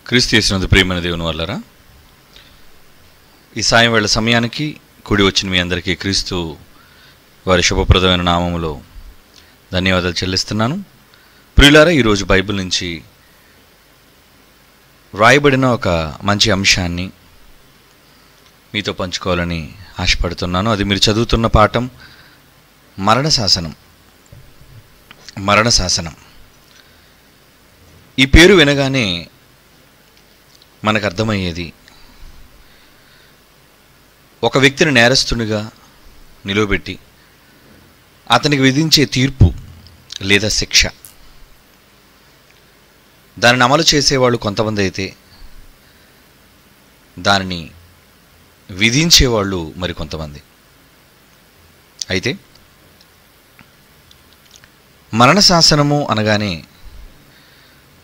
క్రీస్తు యేసునందు ప్రియమైన దేవుని వల్లరా, ఈ సాయం వేళ సమయానికి కూడి వచ్చిన మీ అందరికీ క్రీస్తు వారి శుభప్రదమైన నామములో ధన్యవాదాలు చెల్లిస్తున్నాను. ప్రియులారా, ఈరోజు బైబిల్ నుంచి వ్రాయబడిన ఒక మంచి అంశాన్ని మీతో పంచుకోవాలని ఆశపడుతున్నాను. అది మీరు చదువుతున్న పాఠం మరణ శాసనం. ఈ పేరు వినగానే మనకు అర్థమయ్యేది, ఒక వ్యక్తిని నేరస్తునిగా నిలువబెట్టి అతనికి విధించే తీర్పు లేదా శిక్ష. దానిని అమలు చేసేవాళ్ళు కొంతమంది అయితే, దానిని విధించేవాళ్ళు మరికొంతమంది. అయితే మరణ శాసనము అనగానే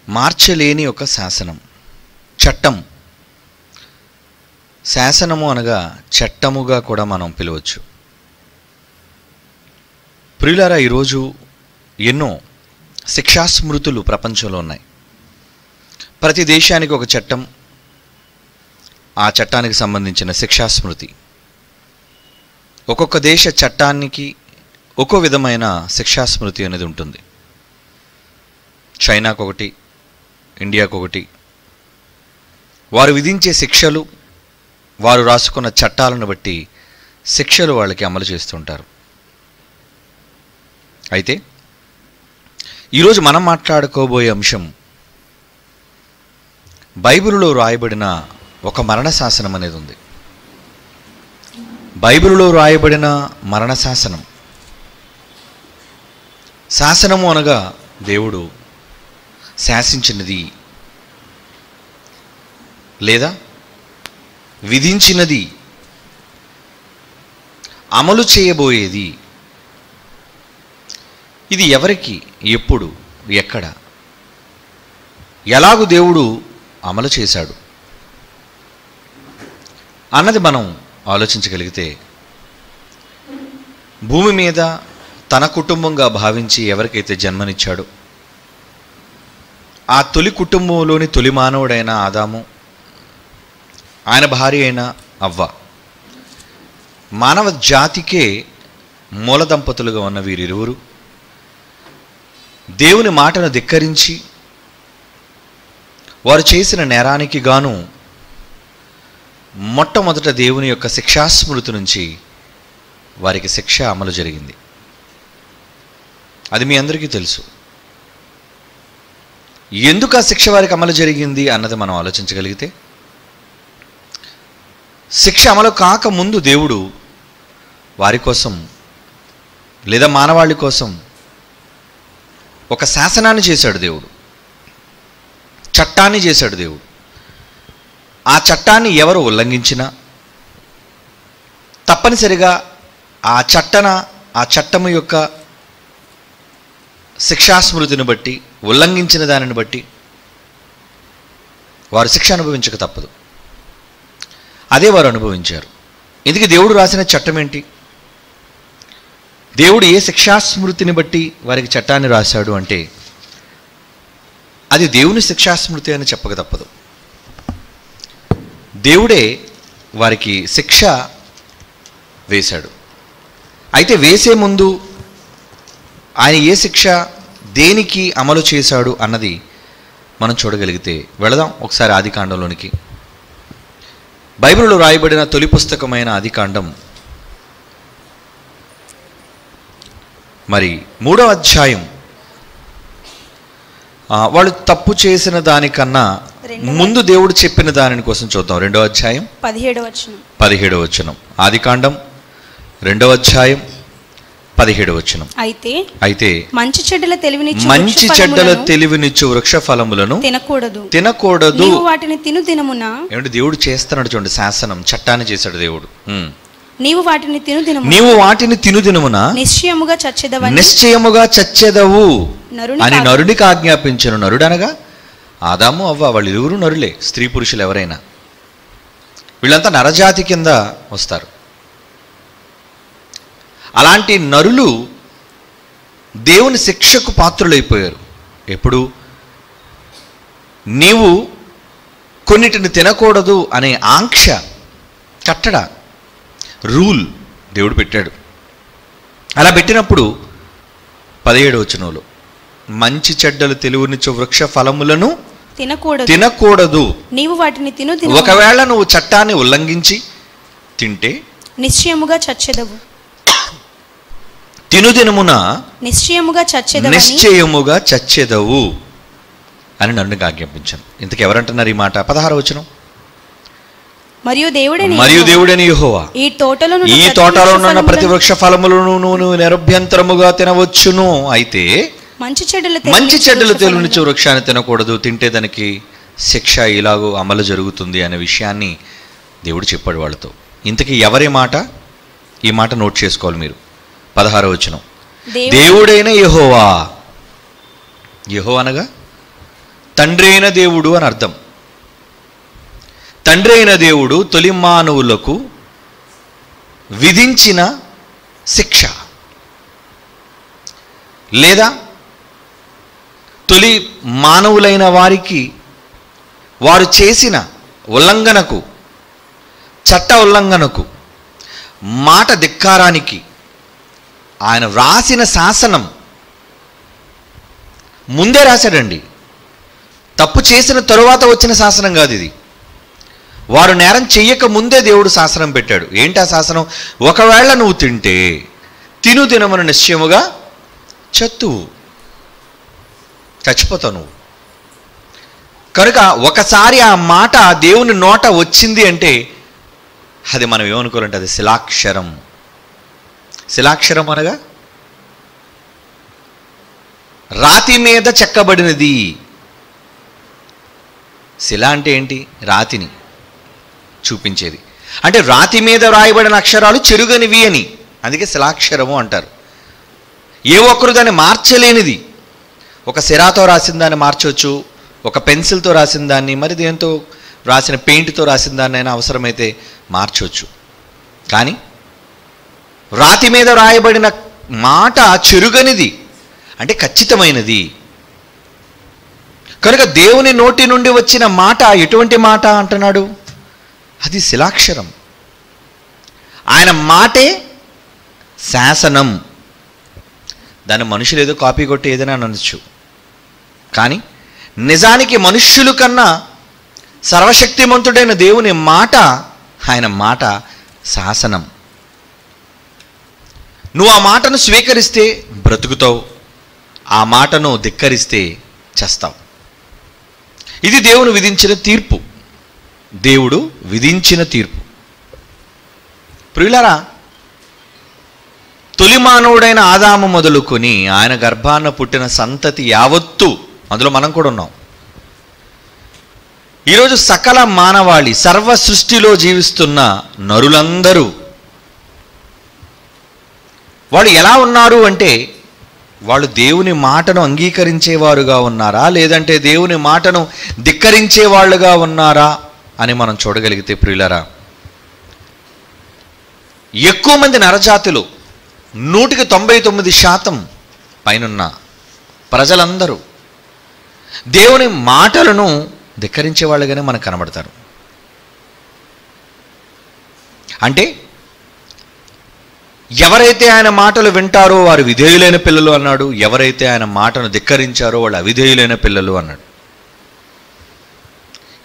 మార్చలేని ఒక శాసనం, చట్టం. శాసనము అనగా చట్టముగా కూడా మనం పిలవచ్చు. ప్రియులారా, ఈరోజు ఎన్నో శిక్షాస్మృతులు ప్రపంచంలో ఉన్నాయి. ప్రతి దేశానికి ఒక చట్టం, ఆ చట్టానికి సంబంధించిన శిక్షాస్మృతి. ఒక్కొక్క దేశ చట్టానికి ఒక్కో విధమైన శిక్షాస్మృతి అనేది ఉంటుంది. చైనాకొకటి, ఇండియాకొకటి. వారు విధించే శిక్షలు, వారు రాసుకున్న చట్టాలను బట్టి శిక్షలు వాళ్ళకి అమలు చేస్తుంటారు. అయితే ఈరోజు మనం మాట్లాడుకోబోయే అంశం బైబిలులో రాయబడిన ఒక మరణ శాసనం అనేది ఉంది. బైబిలులో రాయబడిన మరణ శాసనం. శాసనము అనగా దేవుడు శాసించినది లేదా విధించినది, అమలు చేయబోయేది. ఇది ఎవరికి, ఎప్పుడు, ఎక్కడ, ఎలాగూ దేవుడు అమలు చేశాడు అన్నది మనం ఆలోచించగలిగితే, భూమి మీద తన కుటుంబంగా భావించి ఎవరికైతే జన్మనిచ్చాడో ఆ తొలి కుటుంబంలోని తొలి మానవుడైన ఆదాము, ఆయన భార్య అయిన అవ్వ, మానవ జాతికే మూల దంపతులుగా ఉన్న వీరిరువురు దేవుని మాటను ధిక్కరించి వారు చేసిన నేరానికి గాను మొట్టమొదట దేవుని యొక్క శిక్షాస్మృతి నుంచి వారికి శిక్ష అమలు జరిగింది. అది మీ అందరికీ తెలుసు. ఎందుకు ఆ శిక్ష వారికి అమలు జరిగింది అన్నది మనం ఆలోచించగలిగితే, శిక్ష అమలు కాకముందు దేవుడు వారి కోసం లేదా మానవాళి కోసం ఒక శాసనాన్ని చేశాడు. దేవుడు చట్టాన్ని చేశాడు. దేవుడు ఆ చట్టాన్ని ఎవరు ఉల్లంఘించినా తప్పనిసరిగా ఆ చట్టము యొక్క శిక్షాస్మృతిని బట్టి, ఉల్లంఘించిన దానిని బట్టి వారు శిక్ష అనుభవించక తప్పదు. అదే వారు అనుభవించారు. ఇందుకు దేవుడు రాసిన చట్టం ఏంటి? దేవుడు ఏ శిక్షాస్మృతిని బట్టి వారికి చట్టాన్ని రాశాడు అంటే, అది దేవుని శిక్షాస్మృతి అని చెప్పక తప్పదు. దేవుడే వారికి శిక్ష వేశాడు. అయితే వేసే ముందు ఆయన ఏ శిక్ష దేనికి అమలు చేశాడు అన్నది మనం చూడగలిగితే, వెళదాం ఒకసారి ఆదికాండంలోనికి. బైబిల్లో రాయబడిన తొలి పుస్తకమైన ఆదికాండం మరి 3వ అధ్యాయం. వాళ్ళు తప్పు చేసిన దానికన్నా ముందు దేవుడు చెప్పిన దాని కోసం చూద్దాం. 2వ అధ్యాయం 17వ వచనం. ఆదికాండం 2వ అధ్యాయం 17వ వచనం. అయితే మంచి చెడ్డల తెలివినిచ్చు వృక్ష ఫలములను తినకూడదు. ఏమంటే దేవుడు చేస్తున్నాడు చూడండి, శాసనం, చట్టాన్ని చేశాడు దేవుడు. నీవు వాటిని తినుదినమున నిశ్చయముగా చచ్చెదవు అని నరునికి ఆజ్ఞాపించను. నరుడు అనగా ఆదాము, అవ్వ. వాళ్ళు ఇరువురు నరులే, స్త్రీ పురుషులు ఎవరైనా. వీళ్ళంతా నరజాతి కింద వస్తారు. అలాంటి నరులు దేవుని శిక్షకు పాత్రులైపోయారు. ఎప్పుడు? నీవు కొన్నిటిని తినకూడదు అనే ఆంక్ష, కట్టడ, రూల్ దేవుడు పెట్టాడు. అలా పెట్టినప్పుడు 17వ వచనంలో మంచి చెడ్డలు తెలివినిచ్చు వృక్ష ఫలములను తినకూడదు, నీవు వాటిని తిను. ఒకవేళ నువ్వు చట్టాన్ని ఉల్లంఘించి తింటే నిశ్చయముగా చచ్చెదవు. తినుదినమున నిశ్చయముగా చచ్చెదవు అని నన్ను ఆజ్ఞాపించాను. ఇంతకు ఎవరంటున్నారు ఈ మాట? 16వ వచనం. మరియు దేవుడైన యెహోవా ఈ తోటలో ఉన్న ప్రతి వృక్ష ఫలములను నువ్వు నిరభ్యంతరముగా తినవచ్చును. అయితే మంచి చెడ్డలు తెలివినిచ్చు వృక్షాన్ని తినకూడదు, తింటే దానికి శిక్ష ఇలాగూ అమలు జరుగుతుంది అనే విషయాన్ని దేవుడు చెప్పాడు వాళ్ళతో. ఇంతకీ ఎవరి మాట? ఈ మాట నోట్ చేసుకోవాలి మీరు. 16వ వచనం, దేవుడైన యెహోవా. యెహోవా అనగా తండ్రి అయిన దేవుడు అని అర్థం. తండ్రి అయిన దేవుడు తొలి మానవులకు విధించిన శిక్ష, లేదా తొలి మానవులైన వారికి వారు చేసిన ఉల్లంఘనకు, చట్ట ఉల్లంఘనకు, మాట ధిక్కారానికి ఆయన వ్రాసిన శాసనం ముందే రాశాడండి. తప్పు చేసిన తరువాత వచ్చిన శాసనం కాదు ఇది. వారు నేరం చెయ్యక ముందే దేవుడు శాసనం పెట్టాడు. ఏంటి ఆ శాసనం? ఒకవేళ నువ్వు తింటే తినుదినమున నిశ్చయముగా చచ్చిపోతావు నువ్వు. కనుక ఒకసారి ఆ మాట దేవుని నోట వచ్చింది అంటే అది మనం ఏమనుకోవాలంటే అది శిలాక్షరం. శిలాక్షరం అనగా రాతి మీద చెక్కబడినది. శిల అంటే ఏంటి? రాతిని చూపించేది. అంటే రాతి మీద రాయబడిన అక్షరాలు చెరుగనివి అని, అందుకే శిలాక్షరము అంటారు. ఏ ఒక్కరు దాన్ని మార్చలేనిది. ఒక సిరాతో రాసిన దాన్ని మార్చవచ్చు, ఒక పెన్సిల్తో రాసిన దాన్ని, మరి దేంతో రాసిన పెయింట్తో రాసిన దాన్ని అయినా అవసరమైతే మార్చవచ్చు. కానీ రాతి మీద రాయబడిన మాట చెరుగనిది, అంటే ఖచ్చితమైనది. కనుక దేవుని నోటి నుండి వచ్చిన మాట ఎటువంటి మాట అంటున్నాడు? అది శిలాక్షరం. ఆయన మాటే శాసనం. దాన్ని మనుషులు ఏదో కాపీ కొట్టి ఏదైనా అనొచ్చు, కానీ నిజానికి మనుష్యుల కన్నా సర్వశక్తిమంతుడైన దేవుని మాట, ఆయన మాట శాసనం. నువ్వు ఆ మాటను స్వీకరిస్తే బ్రతుకుతావు, ఆ మాటను ధిక్కరిస్తే చస్తావు. ఇది దేవుడు విధించిన తీర్పు. దేవుడు విధించిన తీర్పు. ప్రియులారా, తొలి మానవుడైన ఆదాము మొదలుకొని ఆయన గర్భాన పుట్టిన సంతతి యావత్తు, అందులో మనం కూడా ఉన్నాం. ఈరోజు సకల మానవాళి, సర్వ సృష్టిలో జీవిస్తున్న నరులందరూ వాళ్ళు ఎలా ఉన్నారు అంటే, వాళ్ళు దేవుని మాటను అంగీకరించేవారుగా ఉన్నారా, లేదంటే దేవుని మాటను ధిక్కరించే వాళ్ళుగా ఉన్నారా అని మనం చూడగలిగితే ప్రియులరా, ఎక్కువ మంది నరజాతులు 199% పైనున్న ప్రజలందరూ దేవుని మాటలను ధిక్కరించే వాళ్ళుగానే మనకు కనబడతారు. అంటే ఎవరైతే ఆయన మాటలు వింటారో వారు విధేయులైన పిల్లలు అన్నాడు, ఎవరైతే ఆయన మాటను ధిక్కరించారో వాళ్ళు అవిధేయులైన పిల్లలు అన్నాడు.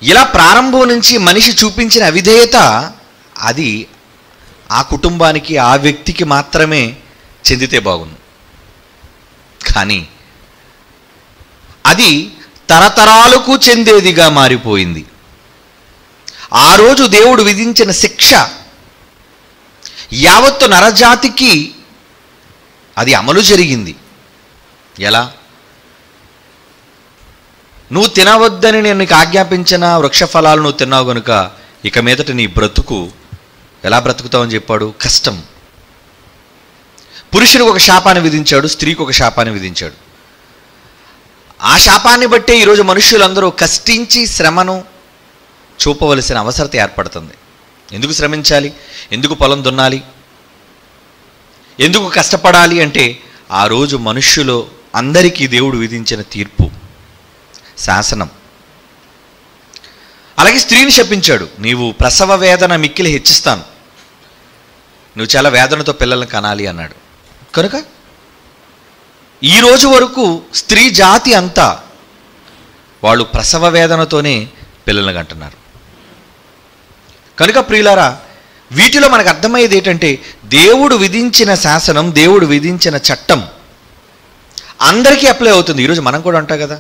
ఇలా ప్రారంభం నుంచి మనిషి చూపించిన అవిధేయత అది ఆ కుటుంబానికి, ఆ వ్యక్తికి మాత్రమే చెందితే బాగుంది. కానీ అది తరతరాలకు చెందేదిగా మారిపోయింది. ఆ రోజు దేవుడు విధించిన శిక్ష యావత్తు నరజాతికి అది అమలు జరిగింది. ఎలా? నువ్వు తినవద్దని నేను నీకు ఆజ్ఞాపించిన వృక్ష ఫలాలు నువ్వు తిన్నావు గనుక ఇక మీదట నీ బ్రతుకు ఎలా బ్రతుకుతావని చెప్పాడు? కష్టం. పురుషునికి ఒక శాపాన్ని విధించాడు, స్త్రీకి ఒక శాపాన్ని విధించాడు. ఆ శాపాన్ని బట్టే ఈరోజు మనుషులందరూ కష్టించి శ్రమను చూపవలసిన అవసరత ఏర్పడుతుంది. ఎందుకు శ్రమించాలి? ఎందుకు పొలం దున్నాలి? ఎందుకు కష్టపడాలి అంటే ఆ రోజు మనుష్యులు అందరికీ దేవుడు విధించిన తీర్పు, శాసనం. అలాగే స్త్రీని శపించాడు, నీవు ప్రసవ వేదన మిక్కిలి హెచ్చిస్తాను, నువ్వు చాలా వేదనతో పిల్లల్ని కనాలి అన్నాడు. కనుక ఈ రోజు వరకు స్త్రీ జాతి అంతా వాళ్ళు ప్రసవ వేదనతోనే పిల్లల్ని కంటున్నారు. కనుక ప్రియులారా, వీటిలో మనకు అర్థమయ్యేది ఏంటంటే దేవుడు విధించిన శాసనం, దేవుడు విధించిన చట్టం అందరికీ అప్లై అవుతుంది. ఈరోజు మనం కూడా అంటాం కదా,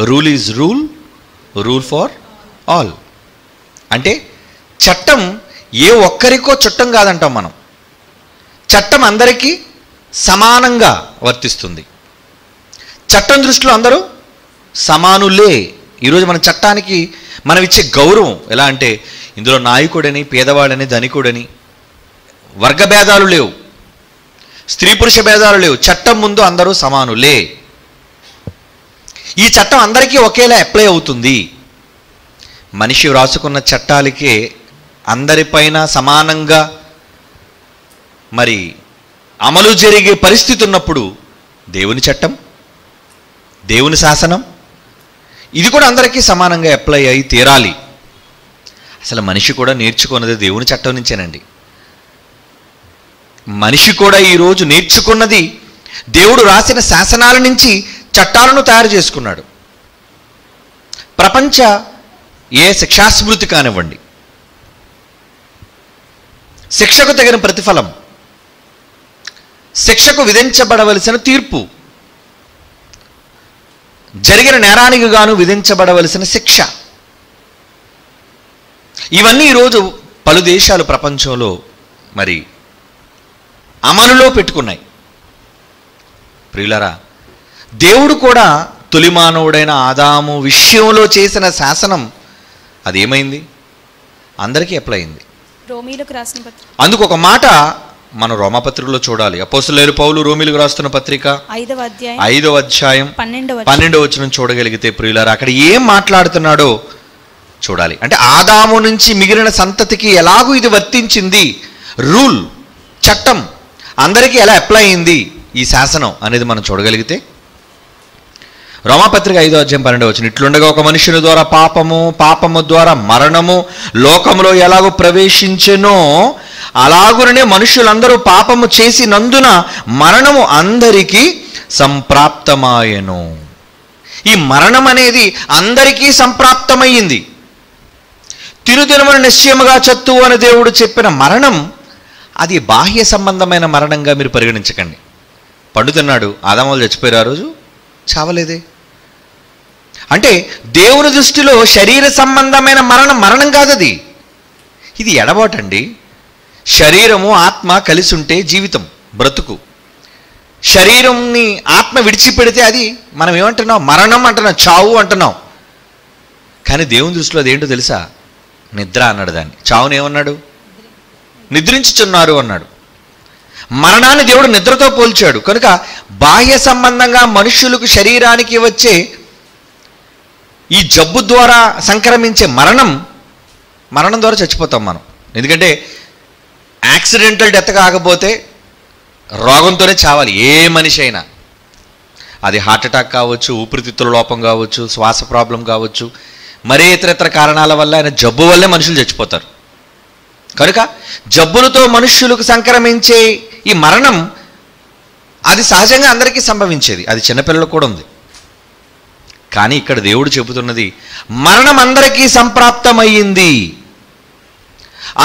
rule is rule, rule for all. అంటే చట్టం ఏ ఒక్కరికో చట్టం కాదంటాం మనం. చట్టం అందరికీ సమానంగా వర్తిస్తుంది. చట్టం దృష్టిలో అందరూ సమానులే. ఈరోజు మన చట్టానికి మనం ఇచ్చే గౌరవం ఎలా అంటే, ఇందులో నాయకుడని, పేదవాడని, ధనికుడని వర్గభేదాలు లేవు, స్త్రీ పురుష భేదాలు లేవు. చట్టం ముందు అందరూ సమానులే. ఈ చట్టం అందరికీ ఒకేలా అప్లై అవుతుంది. మనిషి వ్రాసుకున్న చట్టాలకే అందరిపైన సమానంగా మరి అమలు జరిగే పరిస్థితి ఉన్నప్పుడు దేవుని చట్టం, దేవుని శాసనం ఇది కూడా అందరికీ సమానంగా అప్లై అయి తీరాలి. అసలు మనిషి కూడా నేర్చుకున్నది దేవుని చట్టం నుంచేనండి. మనిషి కూడా ఈరోజు నేర్చుకున్నది దేవుడు రాసిన శాసనాల నుంచి చట్టాలను తయారు చేసుకున్నాడు. ప్రపంచ ఏ శిక్షాస్మృతి కానివ్వండి, శిక్షకు తగిన ప్రతిఫలం, శిక్షకు విధించబడవలసిన తీర్పు, జరిగిన నేరానికి గాను విధించబడవలసిన శిక్ష, ఇవన్నీ ఈరోజు పలు దేశాలు ప్రపంచంలో మరి అమలులో పెట్టుకున్నాయి. ప్రియులారా, దేవుడు కూడా తొలి మానవుడైన ఆదాము విషయంలో చేసిన శాసనం అదేమైంది? అందరికీ అప్లై అయింది. రోమీలకు రాసిన పత్రిక, అందుకు ఒక మాట మనం రోమాపత్రికలో చూడాలి. అపోస్తలుడైన పౌలు రోమీలకు రాస్తున్న పత్రిక 5వ అధ్యాయం 12వ వచనం చూడగలిగితే ప్రియులారా, అక్కడ ఏం మాట్లాడుతున్నాడో చూడాలి. అంటే ఆదాము నుంచి మిగిలిన సంతతికి ఎలాగూ ఇది వర్తించింది, రూల్, చట్టం అందరికీ ఎలా అప్లై అయింది ఈ శాసనం అనేది మనం చూడగలిగితే, రోమాపత్రిక 5వ అధ్యాయం 12వ వచనం, ఇట్లుండగా ఒక మనుషుని ద్వారా పాపము, పాపము ద్వారా మరణము లోకంలో ఎలాగో ప్రవేశించెనో అలాగునే మనుషులందరూ పాపము చేసినందున మరణము అందరికీ సంప్రాప్తమాయెను. ఈ మరణం అనేది అందరికీ సంప్రాప్తమయ్యింది. తినుదినమును నిశ్చయముగా చత్తు అని దేవుడు చెప్పిన మరణం అది బాహ్య సంబంధమైన మరణంగా మీరు పరిగణించకండి. పండు తిన్నాడు, ఆదాములు చచ్చిపోయారు, ఆ రోజు చావలేదే. అంటే దేవుని దృష్టిలో శరీర సంబంధమైన మరణం కాదది, ఇది ఎడబాటండి. శరీరము ఆత్మ కలిసి ఉంటే జీవితం, బ్రతుకు. శరీరంని ఆత్మ విడిచిపెడితే అది మనం ఏమంటున్నాం? మరణం అంటున్నాం, చావు అంటున్నాం. కానీ దేవుని దృష్టిలో అదేంటో తెలుసా? నిద్ర అన్నాడు దాన్ని. చావుని ఏమన్నాడు? నిద్రించుచున్నారు అన్నాడు. మరణాన్ని దేవుడు నిద్రతో పోల్చాడు. కనుక బాహ్య సంబంధంగా మనుషులకు శరీరానికి వచ్చే ఈ జబ్బు ద్వారా సంక్రమించే మరణం ద్వారా చచ్చిపోతాం మనం. ఎందుకంటే యాక్సిడెంటల్ డెత్ కాకపోతే రోగంతోనే చావాలి ఏ మనిషి అయినా. అది హార్ట్ అటాక్ కావచ్చు, ఊపిరితిత్తుల లోపం కావచ్చు, శ్వాస ప్రాబ్లం కావచ్చు, మరే ఇతర కారణాల వల్ల ఆయన జబ్బు వల్లే మనుషులు చచ్చిపోతారు. కనుక జబ్బులతో మనుష్యులకు సంక్రమించే ఈ మరణం అది సహజంగా అందరికీ సంభవించేది, అది చిన్నపిల్లలకు కూడా ఉంది. కానీ ఇక్కడ దేవుడు చెబుతున్నది మరణం అందరికీ సంప్రాప్తమయ్యింది,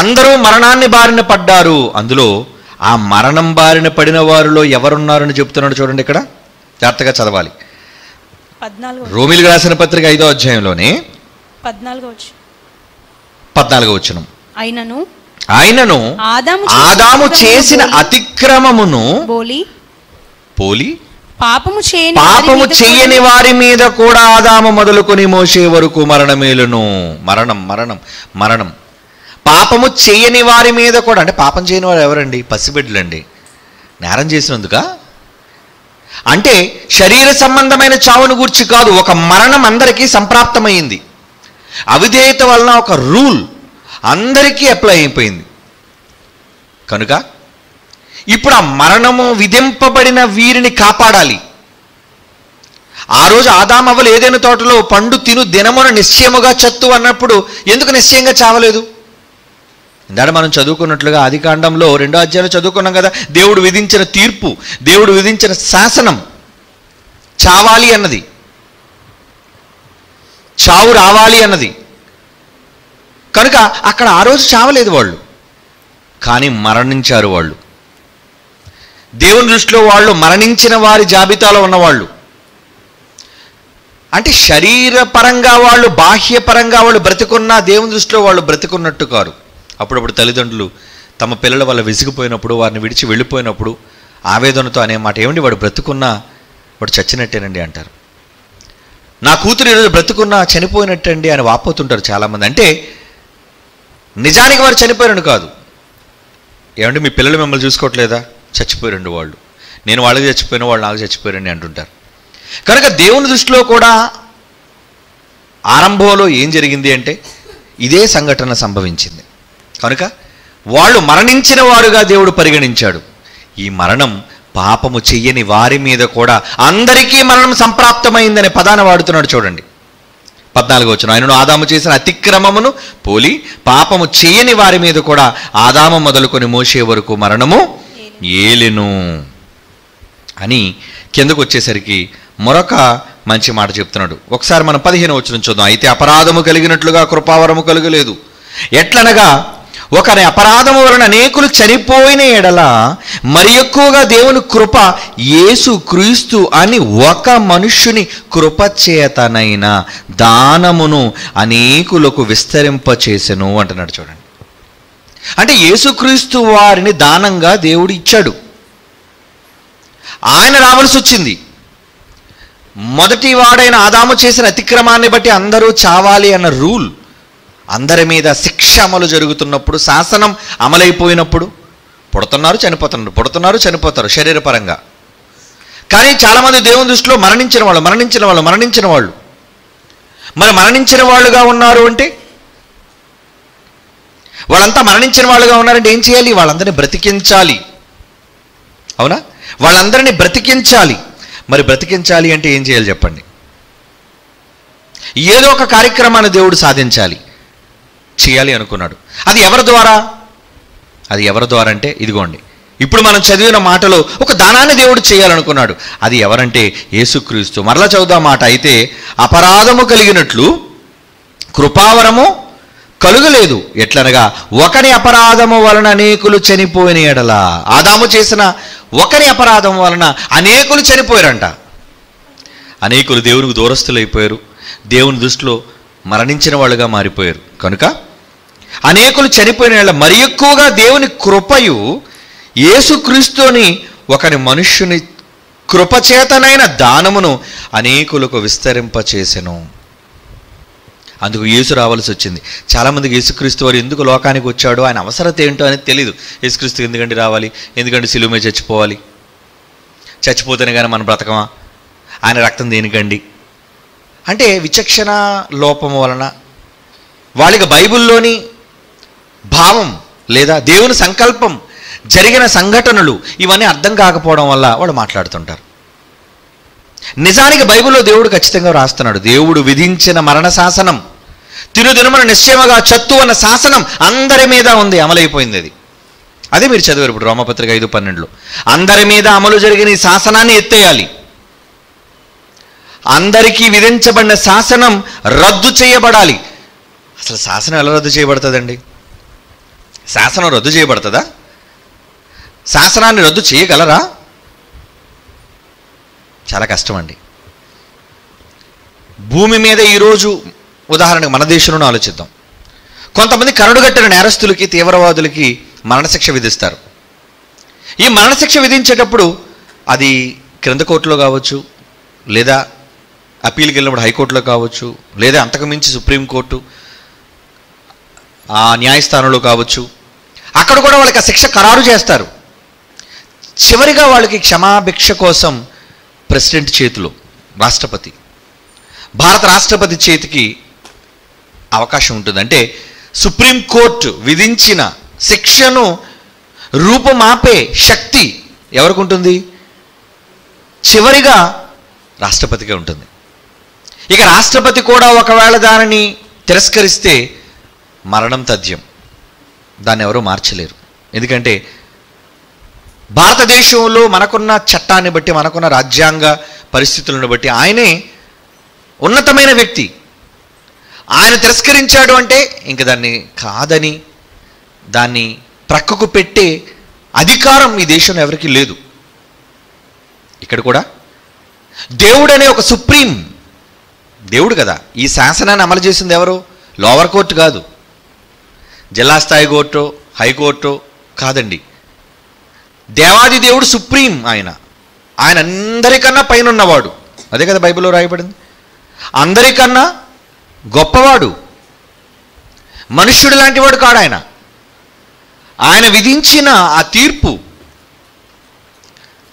అందరూ మరణాన్ని బారిన పడ్డారు. అందులో ఆ మరణం బారిన పడిన వారిలో ఎవరున్నారని చెప్తున్నాడు చూడండి. ఇక్కడ జాగ్రత్తగా చదవాలి. రోమీలకు రాసిన పత్రిక 5వ అధ్యాయంలోనే 14వ వచనం, ఆయనను ఆదాము చేసిన అతిక్రమమును పోలి పాపము చేయని వారి మీద కూడా ఆదాము మొదలుకొని మోసే వరకు మరణమేలును. మరణం పాపము చేయని వారి మీద కూడా. అంటే పాపం చేయని వారు ఎవరండి? పసిబిడ్డలండి. నేరం చేసినందుక? అంటే శరీర సంబంధమైన చావును గూర్చి కాదు, ఒక మరణం అందరికీ సంప్రాప్తమైంది. అవిధేయత వలన ఒక రూల్ అందరికీ అప్లై అయిపోయింది. కనుక ఇప్పుడు ఆ మరణము విధింపబడిన వీరిని కాపాడాలి. ఆ రోజు ఆదామవ్వలు ఏదైనా తోటలో పండు తిను దినమున నిశ్చయముగా చత్తు అన్నప్పుడు ఎందుకు నిశ్చయంగా చావలేదు? ఇందాక మనం చదువుకున్నట్లుగా ఆదికాండంలో 2వ అధ్యాయంలో చదువుకున్నాం కదా, దేవుడు విధించిన తీర్పు, దేవుడు విధించిన శాసనం చావాలి అన్నది, చావు రావాలి అన్నది. కనుక అక్కడ ఆ రోజు చావలేదు వాళ్ళు, కానీ మరణించారు వాళ్ళు. దేవుని దృష్టిలో వాళ్ళు మరణించిన వారి జాబితాలో ఉన్నవాళ్ళు. అంటే శరీరపరంగా వాళ్ళు, బాహ్యపరంగా వాళ్ళు బ్రతికున్నా దేవుని దృష్టిలో వాళ్ళు బ్రతికున్నట్టు కారు. అప్పుడప్పుడు తల్లిదండ్రులు తమ పిల్లల వల్ల విసిగిపోయినప్పుడు, వారిని విడిచి వెళ్ళిపోయినప్పుడు ఆవేదనతో అనే మాట, ఏమండి వాడు బ్రతుకున్నా వాడు చచ్చినట్టేనండి అంటారు. నా కూతురు ఈరోజు బ్రతుకున్నా చనిపోయినట్టండి అని వాపోతుంటారు చాలామంది. అంటే నిజానికి వారు చనిపోయారని కాదు. ఏమంటే మీ పిల్లలు మిమ్మల్ని చూసుకోవట్లేదా? చచ్చిపోయారండి వాళ్ళు, నేను వాళ్ళకి చచ్చిపోయిన వాళ్ళు నాకు చచ్చిపోయారండి అంటుంటారు. కనుక దేవుని దృష్టిలో కూడా ఆరంభంలో ఏం జరిగింది అంటే ఇదే సంఘటన సంభవించింది. కనుక వాళ్ళు మరణించిన వారుగా దేవుడు పరిగణించాడు. ఈ మరణం పాపము చెయ్యని వారి మీద కూడా అందరికీ మరణం సంప్రాప్తమైందనే పదాన్ని వాడుతున్నాడు చూడండి. 14వ వచనం, ఆయనను ఆదాము చేసిన అతిక్రమమును పోలి పాపము చేయని వారి మీద కూడా ఆదాము మొదలుకొని మోసే వరకు మరణము ఏలెను అని కిందకు వచ్చేసరికి మరొక మంచి మాట చెప్తున్నాడు. ఒకసారి మనం 15వ వచనం చూద్దాం. అయితే అపరాధము కలిగినట్లుగా కృపావరము కలుగలేదు. ఎట్లనగా ఒకరి అపరాధము వలన అనేకులు చనిపోయిన ఎడల మరి ఎక్కువగా దేవుని కృప యేసు క్రీస్తు అని ఒక మనుష్యుని కృపచేతనైన దానమును అనేకులకు విస్తరింపచేసెను అంటున్నాడు చూడండి. అంటే యేసుక్రీస్తు వారిని దానంగా దేవుడు ఇచ్చాడు. ఆయన రావాల్సి వచ్చింది. మొదటి వాడైన ఆదాము చేసిన అతిక్రమాన్ని బట్టి అందరూ చావాలి అన్న రూల్, అందరి మీద శిక్ష అమలు జరుగుతున్నప్పుడు, శాసనం అమలైపోయినప్పుడు పుడుతున్నారు చనిపోతున్నారు, పుడుతున్నారు చనిపోతారు శరీరపరంగా. కానీ చాలామంది దేవుని దృష్టిలో మరణించిన వాళ్ళు మరి మరణించిన వాళ్ళుగా ఉన్నారు అంటే, వాళ్ళంతా మరణించిన వాళ్ళుగా ఉన్నారంటే ఏం చేయాలి? వాళ్ళందరినీ బ్రతికించాలి. అవునా? వాళ్ళందరినీ బ్రతికించాలి. మరి బ్రతికించాలి అంటే ఏం చేయాలి చెప్పండి? ఏదో ఒక కార్యక్రమాన్ని దేవుడు సాధించాలి, చేయాలి అనుకున్నాడు. అది ఎవరి ద్వారా? అంటే ఇదిగోండి, ఇప్పుడు మనం చదివిన మాటలో ఒక దానాన్ని దేవుడు చేయాలనుకున్నాడు. అది ఎవరంటే యేసుక్రీస్తు. మరలా చదువుదాం మాట. అయితే అపరాధము కలిగినట్లు కృపావరము కలుగలేదు. ఎట్లనగా ఒకరి అపరాధము వలన అనేకులు చనిపోయిన ఎడల, ఆదాము చేసిన ఒకరి అపరాధం వలన అనేకులు చనిపోయారంట. అనేకులు దేవునికి దూరస్తులైపోయారు, దేవుని దృష్టిలో మరణించిన వాళ్ళుగా మారిపోయారు. కనుక అనేకులు చనిపోయిన ఎడల మరి ఎక్కువగా దేవుని కృపయు యేసుక్రీస్తుని ఒకరి మనుష్యుని కృపచేతనైన దానమును అనేకులకు విస్తరింపచేసెను. అందుకు యేసు రావాల్సి వచ్చింది. చాలామందికి యేసుక్రీస్తు వారు ఎందుకు లోకానికి వచ్చాడో, ఆయన అవసరత ఏంటో అనేది తెలియదు. యేసుక్రీస్తు ఎందుకంటే రావాలి, ఎందుకంటే సిలువ మీద చచ్చిపోవాలి, చచ్చిపోతేనే కానీ మనం బ్రతకమా, ఆయన రక్తం దేనికండి అంటే విచక్షణ లోపం వలన వాళ్ళకి బైబిల్లోని భావం లేదా దేవుని సంకల్పం, జరిగిన సంఘటనలు ఇవన్నీ అర్థం కాకపోవడం వల్ల వాళ్ళు మాట్లాడుతుంటారు. నిజానికి బైబిల్లో దేవుడు ఖచ్చితంగా రాస్తున్నాడు. దేవుడు విధించిన మరణ శాసనం, తిరుదినమున నిశ్చయముగా చత్తు అన్న శాసనం అందరి మీద ఉంది, అమలైపోయింది. అదే మీరు చదివారు ఇప్పుడు రోమపత్రిక 5:12లో. అందరి మీద అమలు జరిగిన ఈ శాసనాన్ని ఎత్తేయాలి. అందరికీ విధించబడిన శాసనం రద్దు చేయబడాలి. అసలు శాసనం ఎలా రద్దు చేయబడుతుందండి? శాసనం రద్దు చేయబడుతుందా? శాసనాన్ని రద్దు చేయగలరా? చాలా కష్టం అండి. భూమి మీద ఈరోజు ఉదాహరణకు మన దేశంలోనే ఆలోచిద్దాం. కొంతమంది కరడుగట్టిన నేరస్తులకి, తీవ్రవాదులకి మరణశిక్ష విధిస్తారు. ఈ మరణశిక్ష విధించేటప్పుడు అది క్రింద కోర్టులో కావచ్చు, లేదా అప్పీల్కి వెళ్ళినప్పుడు హైకోర్టులో కావచ్చు, లేదా అంతకు మించి సుప్రీంకోర్టు ఆ న్యాయస్థానంలో కావచ్చు. అక్కడ కూడా వాళ్ళకి ఆ శిక్ష ఖరారు చేస్తారు. చివరిగా వాళ్ళకి క్షమాభిక్ష కోసం ప్రెసిడెంట్ చేతిలో, రాష్ట్రపతి, భారత రాష్ట్రపతి చేతికి అవకాశం ఉంటుంది. అంటే సుప్రీంకోర్టు విధించిన శిక్షను రూపుమాపే శక్తి ఎవరికి ఉంటుంది? చివరిగా రాష్ట్రపతికే ఉంటుంది. ఇక రాష్ట్రపతి కూడా ఒకవేళ దానిని తిరస్కరిస్తే మరణం తథ్యం. దాన్ని ఎవరూ మార్చలేరు. ఎందుకంటే భారతదేశంలో మనకున్న చట్టాన్ని బట్టి, మనకున్న రాజ్యాంగ పరిస్థితులను బట్టి ఆయనే ఉన్నతమైన వ్యక్తి. ఆయన తిరస్కరించాడు అంటే ఇంక దాన్ని కాదని, దాన్ని ప్రక్కకు పెట్టే అధికారం ఈ దేశంలో ఎవరికీ లేదు. ఇక్కడ కూడా దేవుడనే ఒక సుప్రీం దేవుడు కదా. ఈ శాసనాన్ని అమలు చేసింది ఎవరు? లోవర్ కోర్టు కాదు, జిల్లా స్థాయి కోర్టు, హైకోర్టు కాదండి. దేవాది దేవుడు సుప్రీం. ఆయన అందరికన్నా పైన ఉన్నవాడు. అదే కదా బైబిల్లో రాయబడింది. అందరికన్నా గొప్పవాడు, మనుష్యుడు లాంటి వాడు కాడు ఆయన. ఆయన విధించిన ఆ తీర్పు,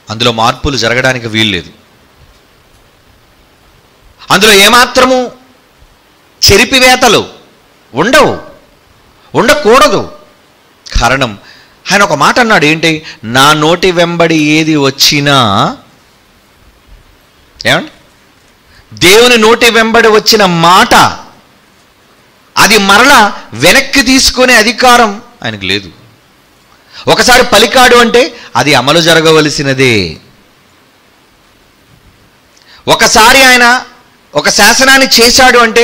అందులో మార్పులు జరగడానికి వీల్లేదు. అందులో ఏమాత్రము చెరిపివేతలు ఉండకూడదు. కారణం, ఆయన ఒక మాట అన్నాడు. ఏంటి? నా నోటి వెంబడి ఏది వచ్చినా, ఏమండి, దేవుని నోటి వెంబడి వచ్చిన మాట అది మరలా వెనక్కి తీసుకునే అధికారం ఆయనకు లేదు. ఒకసారి పలికాడు అంటే అది అమలు జరగవలసినదే. ఒకసారి ఆయన ఒక శాసనాన్ని చేశాడు అంటే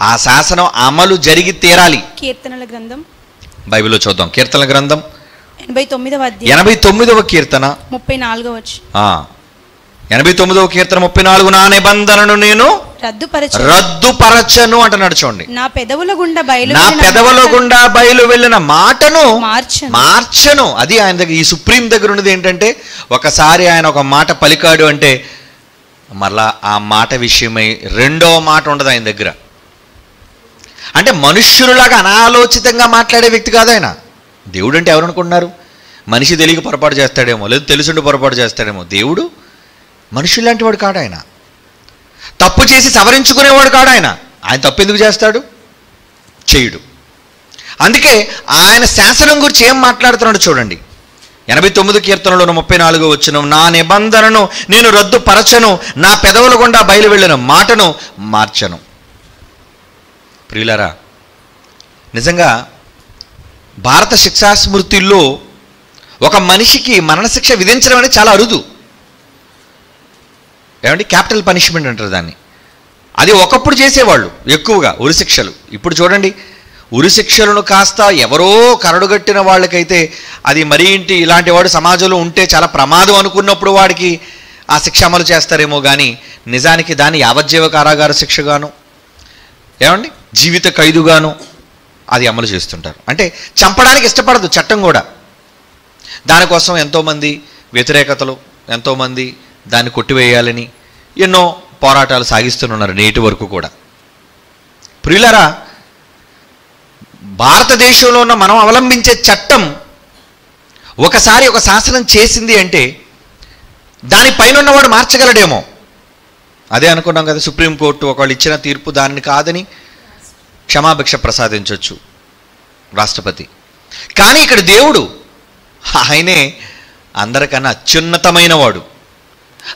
ఆ శాసనం అమలు జరిగి తీరాలి. కీర్తనల గ్రంథం బైబిల్లో చూద్దాం. కీర్తనల గ్రంథం 89వ కీర్తన 34వ వచనం. 89వ కీర్తన 34. నా నిబంధనను నేను రద్దుపరచను అంటున్నాడు. చూడండి, నా పెదవుల గుండా బయలు వెళ్ళిన మాటను మార్చను. అది ఆయన దగ్గర, ఈ సుప్రీం దగ్గర ఉన్నది ఏంటంటే, ఒకసారి ఆయన ఒక మాట పలికాడు అంటే మరలా ఆ మాట విషయమై రెండో మాట ఉండదు ఆయన దగ్గర. అంటే మనుష్యులాగా అనాలోచితంగా మాట్లాడే వ్యక్తి కాదు ఆయన. దేవుడు అంటే ఎవరు అనుకుంటున్నారు? మనిషి తెలియక పొరపాటు చేస్తాడేమో, లేదు తెలుసుండి పొరపాటు చేస్తాడేమో. దేవుడు మనుషుల్లాంటి వాడు కాడు ఆయన. తప్పు చేసి సవరించుకునేవాడు కాడు ఆయన. ఆయన తప్పు ఎందుకు చేస్తాడు? చేయుడు. అందుకే ఆయన శాసనం గురించి ఏం మాట్లాడుతున్నాడు చూడండి. 89 కీర్తనలో 34వ వచనం, నా నిబంధనను నేను రద్దుపరచను, నా పెదవుల గుండా బయలు వెళ్ళిన మాటను మార్చను. ప్రియులారా, నిజంగా భారత శిక్షా స్మృతిలో ఒక మనిషికి మరణశిక్ష విధించడం అనేది చాలా అరుదు. ఏమంటే క్యాపిటల్ పనిష్మెంట్ అంటారు దాన్ని. అది ఒకప్పుడు చేసేవాళ్ళు ఎక్కువగా, ఉరిశిక్షలు. ఇప్పుడు చూడండి, ఉరిశిక్షలను కాస్త ఎవరో కరడుగట్టిన వాళ్ళకైతే అది మరీ ఇంటి ఇలాంటి వాడు సమాజంలో ఉంటే చాలా ప్రమాదం అనుకున్నప్పుడు వాడికి ఆ శిక్ష అమలు చేస్తారేమో కానీ నిజానికి దాన్ని యావజ్జీవ కారాగార శిక్షగాను, ఏమండి జీవిత ఖైదుగాను అది అమలు చేస్తుంటారు. అంటే చంపడానికి ఇష్టపడదు చట్టం కూడా. దానికోసం ఎంతోమంది వ్యతిరేకతలు, ఎంతోమంది దాన్ని కొట్టివేయాలని ఎన్నో పోరాటాలు సాగిస్తున్నారు నేటి వరకు కూడా. ప్రియులారా, భారతదేశంలో ఉన్న మనం అవలంబించే చట్టం ఒకసారి ఒక శాసనం చేసింది అంటే దానిపైన ఉన్నవాడు మార్చగలడేమో. అదే అనుకున్నాం కదా, సుప్రీంకోర్టు ఒకళ్ళు ఇచ్చిన తీర్పు దాన్ని కాదని క్షమాభిక్ష ప్రసాదించవచ్చు రాష్ట్రపతి. కానీ ఇక్కడ దేవుడు ఆయనే అందరికన్నా అత్యున్నతమైన వాడు.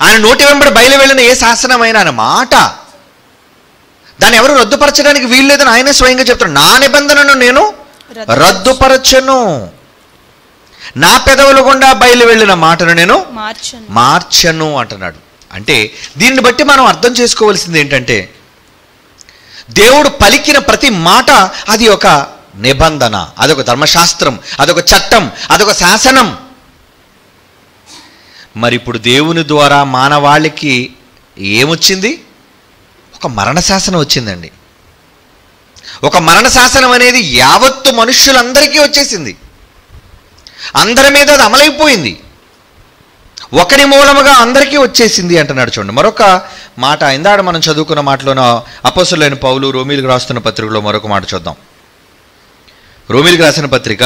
ఆయన నోటి వెంబడి బయలు వెళ్ళిన ఏ శాసనమైనా ఆయన మాట దాన్ని ఎవరు రద్దుపరచడానికి వీల్లేదని ఆయనే స్వయంగా చెప్తాడు. నా నిబంధనను నేను రద్దుపరచను, నా పెదవుల గుండా బయలు వెళ్ళిన మాటను నేను మార్చను అంటున్నాడు. అంటే దీన్ని బట్టి మనం అర్థం చేసుకోవాల్సింది ఏంటంటే, దేవుడు పలికిన ప్రతి మాట అది ఒక నిబంధన, అదొక ధర్మశాస్త్రం, అదొక చట్టం, అదొక శాసనం. మరి ఇప్పుడు దేవుని ద్వారా మానవాళికి ఏమొచ్చింది? ఒక మరణ శాసనం వచ్చిందండి. ఒక మరణ శాసనం అనేది యావత్తు మనుష్యులందరికీ వచ్చేసింది. అందరి మీద అది అమలైపోయింది. ఒకరి మూలముగా అందరికీ వచ్చేసింది అంటున్నాడు. చూడండి మరొక మాట, ఇందాక మనం చదువుకున్న మాటలోన అపోస్తలుడైన పౌలు రోమీలకు రాస్తున్న పత్రికలో మరొక మాట చూద్దాం. రోమీలకు రాసిన పత్రిక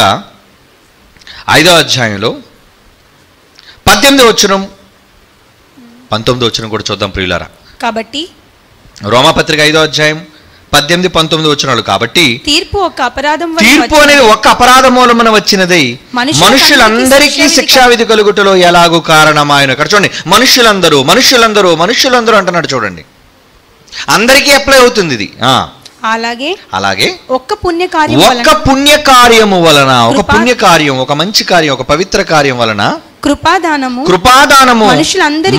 5వ అధ్యాయంలో 18వ వచనం 19వ వచనం కూడా చూద్దాం ప్రియులారా. కాబట్టి రోమాపత్రిక 5వ అధ్యాయం 18, 19 వచనాలు. కాబట్టి తీర్పు అనేది ఒక్క అపరాధం మూలమున వచ్చినదై మనుషులందరికీ శిక్షావిధి కలుగుటలో ఎలాగూ కారణమాయను. ఇక్కడ చూడండి, మనుషులందరూ అంటున్నాడు. చూడండి, అందరికీ అప్లై అవుతుంది ఇది. అలాగే ఒక్క పుణ్యకార్యము వలన, ఒక మంచి కార్యం, ఒక పవిత్ర కార్యం వలన కృపాదానము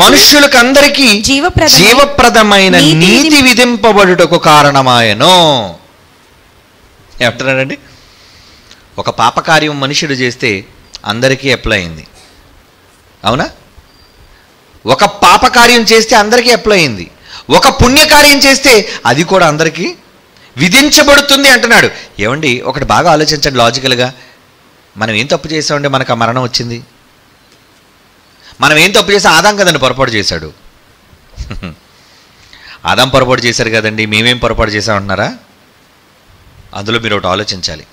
మనుషులకందరికీ జీవప్రదమైన నీతి విధింపబడుటకు కారణమాయను. ఏమంటున్నాడండి? ఒక పాపకార్యం మనుషుడు చేస్తే అందరికీ అప్లై అయింది, అవునా? ఒక పాపకార్యం చేస్తే అందరికీ అప్లై అయింది. ఒక పుణ్యకార్యం చేస్తే అది కూడా అందరికీ విధించబడుతుంది అంటున్నాడు. ఏమండి, ఒకటి బాగా ఆలోచించండి లాజికల్గా. మనం ఏం తప్పు చేసామంటే మనకు ఆ మరణం వచ్చింది? మనం ఏం తప్పు చేసాం? ఆదాం కదండి పొరపాటు చేశాడు. ఆదాం పొరపాటు చేశారు కదండి, మేమేం పొరపాటు చేసామంటున్నారా? అందులో మీరు ఒకటి ఆలోచించాలి.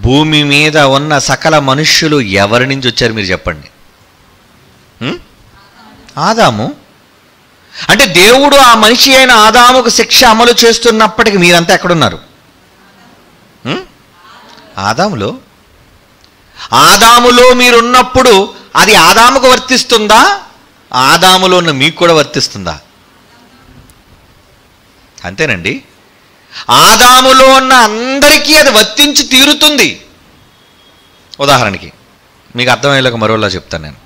భూమి మీద ఉన్న సకల మనుష్యులు ఎవరి నుంచి వచ్చారు మీరు చెప్పండి? ఆదాము. అంటే దేవుడు ఆ మనిషి అయిన ఆదాముకు శిక్ష అమలు చేస్తున్నప్పటికీ మీరంతా ఎక్కడున్నారు? ఆదాములో మీరున్నప్పుడు అది ఆదాముకు వర్తిస్తుందా? ఆదాములో ఉన్న మీకు కూడా వర్తిస్తుందా? అంతేనండి. ఆదాములో ఉన్న అందరికీ అది వర్తించి తీరుతుంది. ఉదాహరణకి మీకు అర్థమయ్యేలాగా మరోలా చెప్తాను నేను.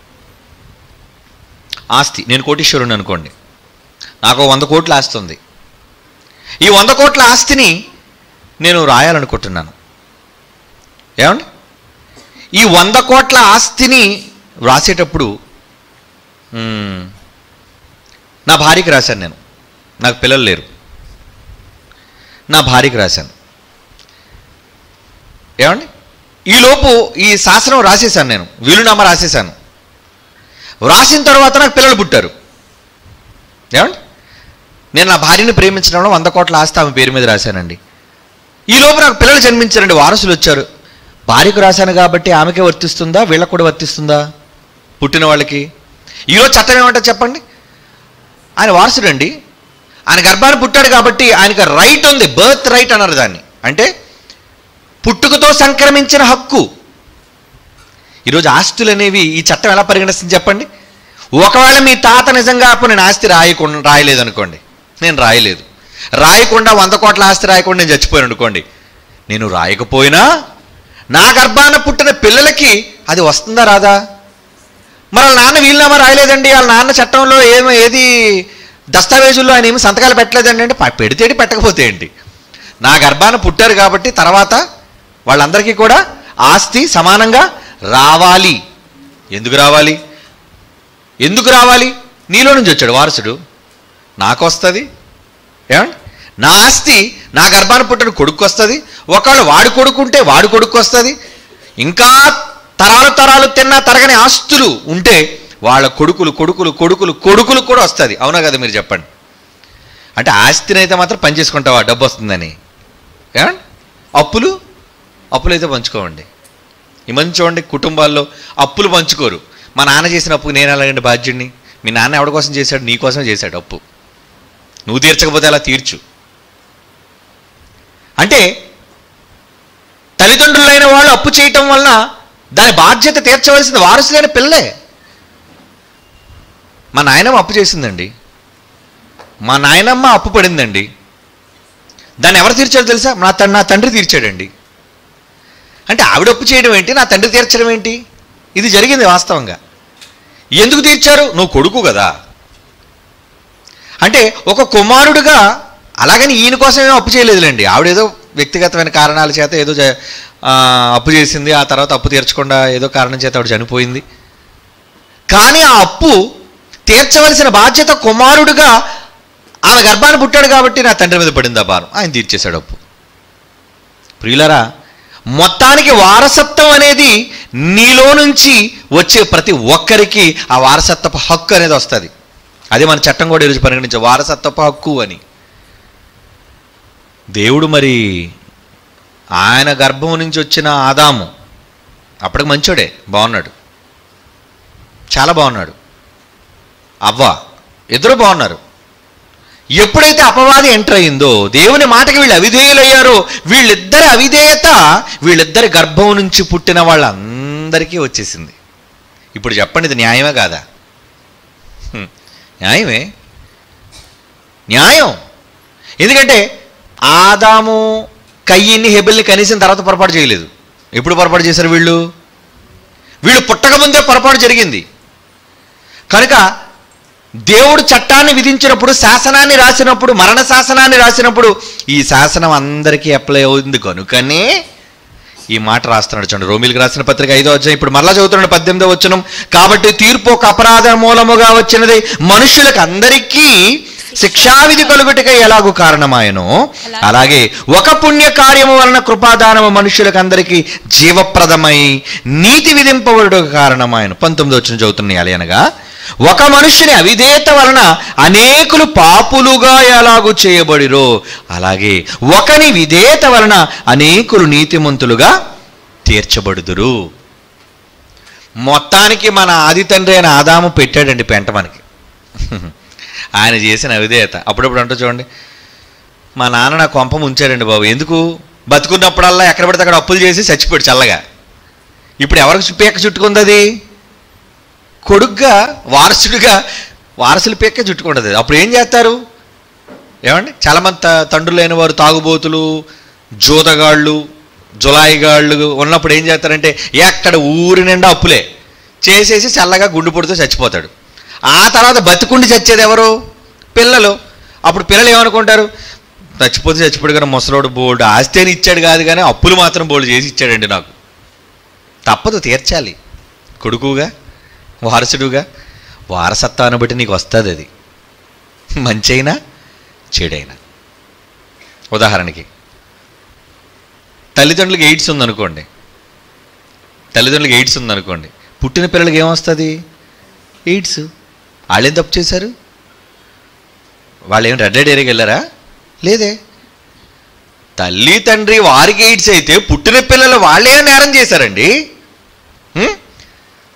ఆస్తి, నేను కోటీశ్వరుని అనుకోండి, నాకు 100 కోట్ల ఆస్తి ఉంది. ఈ 100 కోట్ల ఆస్తిని నేను రాయాలనుకుంటున్నాను. ఏమండి, ఈ 100 కోట్ల ఆస్తిని వ్రాసేటప్పుడు నా భార్యకి రాశాను. నేను, నాకు పిల్లలు లేరు, నా భార్యకి రాశాను. ఏమండి, ఈలోపు ఈ శాసనం రాసేశాను, నేను వీలునామా రాసేశాను. వ్రాసిన తర్వాత నాకు పిల్లలు పుట్టారు. ఏమండి, నేను నా భార్యని ప్రేమించడంలో 100 కోట్ల ఆస్తి ఆమె పేరు మీద రాశానండి. ఈలోపు నాకు పిల్లలు జన్మించారండి, వారసులు వచ్చారు. భార్యకు రాశాను కాబట్టి ఆమెకే వర్తిస్తుందా, వీళ్ళకు కూడా వర్తిస్తుందా? పుట్టిన వాళ్ళకి. ఈరోజు చట్టం ఏమంటారు చెప్పండి? ఆయన వారసుడండి, ఆయన గర్భాన్ని పుట్టాడు కాబట్టి ఆయనకు రైట్ ఉంది, బర్త్ రైట్ అన్నారు దాన్ని. అంటే పుట్టుకతో సంక్రమించిన హక్కు. ఈరోజు ఆస్తులు అనేవి ఈ చట్టం ఎలా పరిగణిస్తుంది చెప్పండి? ఒకవేళ మీ తాత నిజంగా నేను ఆస్తి రాయలేదనుకోండి, నేను రాయకుండా 100 కోట్ల ఆస్తి రాయకుండా నేను చచ్చిపోయాను అనుకోండి, నేను రాయకపోయినా నా గర్భాన పుట్టిన పిల్లలకి అది వస్తుందా రాదా? మరి వాళ్ళ నాన్న వీలునామా రాయలేదండి, వాళ్ళ నాన్న చట్టంలో ఏది దస్తావేజుల్లో ఆయన ఏమి సంతకాలు పెట్టలేదండి అంటే పెడితేటి పెట్టకపోతే ఏంటి? నా గర్భాన పుట్టారు కాబట్టి తర్వాత వాళ్ళందరికీ కూడా ఆస్తి సమానంగా రావాలి. ఎందుకు రావాలి? నీలో నుంచి వచ్చాడు వారసుడు, నాకు వస్తుంది. ఏమండి, నా ఆస్తి నా గర్భాన పుట్టిన కొడుకు వస్తుంది. ఒకవేళ వాడు కొడుకుంటే వాడు కొడుకు వస్తుంది. ఇంకా తరాలు తిన్నా తరగని ఆస్తులు ఉంటే వాళ్ళ కొడుకులు కూడా వస్తుంది. అవునా కదా మీరు చెప్పండి? అంటే ఆస్తిని అయితే మాత్రం పని చేసుకుంటావా డబ్బు వస్తుందని? ఏమండి, అప్పులు అయితే పంచుకోవండి. ఈ మధ్య చూడండి, కుటుంబాల్లో అప్పులు పంచుకోరు. మా నాన్న చేసిన అప్పుకు నేను ఎలాగండి బాధ్యుడిని? మీ నాన్న ఎవరి కోసం చేశాడు? నీ కోసం చేశాడు అప్పు. నువ్వు తీర్చకపోతే అలా తీర్చు. అంటే తల్లిదండ్రులైన వాళ్ళు అప్పు చేయటం వలన దాని బాధ్యత తీర్చవలసింది వారసులైన పిల్లలే. మా నాయనమ్మ అప్పు చేసిందండి, మా నాయనమ్మ అప్పు పడిందండి. దాన్ని ఎవరు తీర్చాడు తెలుసా? నా తండ్రి తీర్చాడండి. అంటే ఆవిడ అప్పు చేయడం ఏంటి, నా తండ్రి తీర్చడం ఏంటి? ఇది జరిగింది వాస్తవంగా. ఎందుకు తీర్చారు? నువ్వు కొడుకు కదా. అంటే ఒక కుమారుడుగా. అలాగని ఈయన కోసం ఏమో అప్పు చేయలేదులేండి. ఆవిడేదో వ్యక్తిగతమైన కారణాల చేత ఏదో అప్పు చేసింది, ఆ తర్వాత అప్పు తీర్చకుండా ఏదో కారణం చేత ఆవిడ చనిపోయింది. కానీ ఆ అప్పు తీర్చవలసిన బాధ్యత కుమారుడుగా ఆమె గర్భాన్ని పుట్టాడు కాబట్టి నా తండ్రి మీద పడింది ఆ భారం, ఆయన తీర్చేశాడు అప్పు. ప్రియులరా, మొత్తానికి వారసత్వం అనేది నీలో నుంచి వచ్చే ప్రతి ఒక్కరికి ఆ వారసత్వపు హక్కు అనేది వస్తుంది. అదే మన చట్టం కూడా ఈరోజు పరిగణించే వారసత్వపు హక్కు అని. దేవుడు మరి ఆయన గర్భం నుంచి వచ్చిన ఆదాము అప్పటికి మంచోడే, బాగున్నాడు, చాలా బాగున్నాడు. అవ్వ, ఇద్దరు బాగున్నారు. ఎప్పుడైతే అపవాది ఎంటర్ అయిందో, దేవుని మాటకి వీళ్ళు అవిధేయులయ్యారో, వీళ్ళిద్దరి అవిధేయత వీళ్ళిద్దరి గర్భం నుంచి పుట్టిన వాళ్ళందరికీ వచ్చేసింది. ఇప్పుడు చెప్పండి, ఇది న్యాయమే కాదా? న్యాయమే, న్యాయం. ఎందుకంటే ఆదాము కయ్యిన్ని హెబెల్ని కనీసం తర్వాత పొరపాటు చేయలేదు. ఎప్పుడు పొరపాటు చేశారు వీళ్ళు? పుట్టకముందే పొరపాటు జరిగింది. కనుక దేవుడు చట్టాన్ని విధించినప్పుడు, శాసనాన్ని రాసినప్పుడు, మరణ శాసనాన్ని రాసినప్పుడు ఈ శాసనం అందరికీ అప్లై అవుతుంది. కనుకనే ఈ మాట రాస్తున్నాడు. చూడండి, రోమిలికి రాసిన పత్రిక 5వ అధ్యాయం. ఇప్పుడు మరలా చదువుతున్నాడు 18వ వచనం. కాబట్టి తీర్పు ఒక అపరాధ మూలముగా వచ్చినది, మనుషులకు అందరికీ శిక్షావిధి కలుగుటకై ఎలాగూ కారణమాయనో, అలాగే ఒక పుణ్య కార్యము వలన కృపాదానము మనుషులకు అందరికీ జీవప్రదమై నీతి విధింపబడుటకు కారణమాయను. 19వ వచనం చదువుతున్నాయి. అనగా ఒక మనుషుని అవిధేయత వలన అనేకులు పాపులుగా ఎలాగూ చేయబడిరో, అలాగే ఒకని విధేయత వలన అనేకులు నీతిమంతులుగా తీర్చబడుదురు. మొత్తానికి మన ఆది తండ్రి అయిన ఆదాము పెట్టాడండి పెంట మనకి. ఆయన చేసిన అవిధేయత. అప్పుడప్పుడు అంటూ చూడండి, మా నాన్న నా కొంప ముంచాడండి బాబు. ఎందుకు? బతుకున్నప్పుడల్లా ఎక్కడ పడితే అక్కడ అప్పులు చేసి చచ్చిపోయాడు చల్లగా. ఇప్పుడు ఎవరికి పీక చుట్టుకుంది? అది కొడుగ్గా, వారసుడిగా వారసులు పీక చుట్టుకుంటుంది. అప్పుడు ఏం చేస్తారు? ఏమండి, చాలామంది తండ్రులు లేని వారు తాగుబోతులు, జోదగాళ్ళు, జులాయిగాళ్ళు ఉన్నప్పుడు ఏం చేస్తారంటే ఎక్కడ ఊరి నిండా అప్పులే చేసేసి చల్లగా గుండు పొడితో చచ్చిపోతాడు. ఆ తర్వాత బతుకుండి చచ్చేది ఎవరు? పిల్లలు. అప్పుడు పిల్లలు ఏమనుకుంటారు? చచ్చిపోతే చచ్చిపోడు కానీ ముసలోడు బోల్డ్ ఆస్తి అని ఇచ్చాడు కాదు, కానీ అప్పులు మాత్రం బోల్డ్ చేసి ఇచ్చాడండి నాకు. తప్పదు, తీర్చాలి. కొడుకుగా, వారసుడుగా వారసత్వాన్ని బట్టి నీకు వస్తుంది. అది మంచి అయినా చెడైనా. ఉదాహరణకి తల్లిదండ్రులకి ఎయిడ్స్ ఉందనుకోండి, పుట్టిన పిల్లలకి ఏమొస్తుంది? ఎయిడ్స్. వాళ్ళేం తప్పు చేశారు? వాళ్ళు ఏం రెడ్ లైట్ ఏరియాకి వెళ్ళారా? లేదే. తల్లి తండ్రి వారికి ఎయిడ్స్ అయితే పుట్టిన పిల్లలు వాళ్ళే నేరం చేశారండి.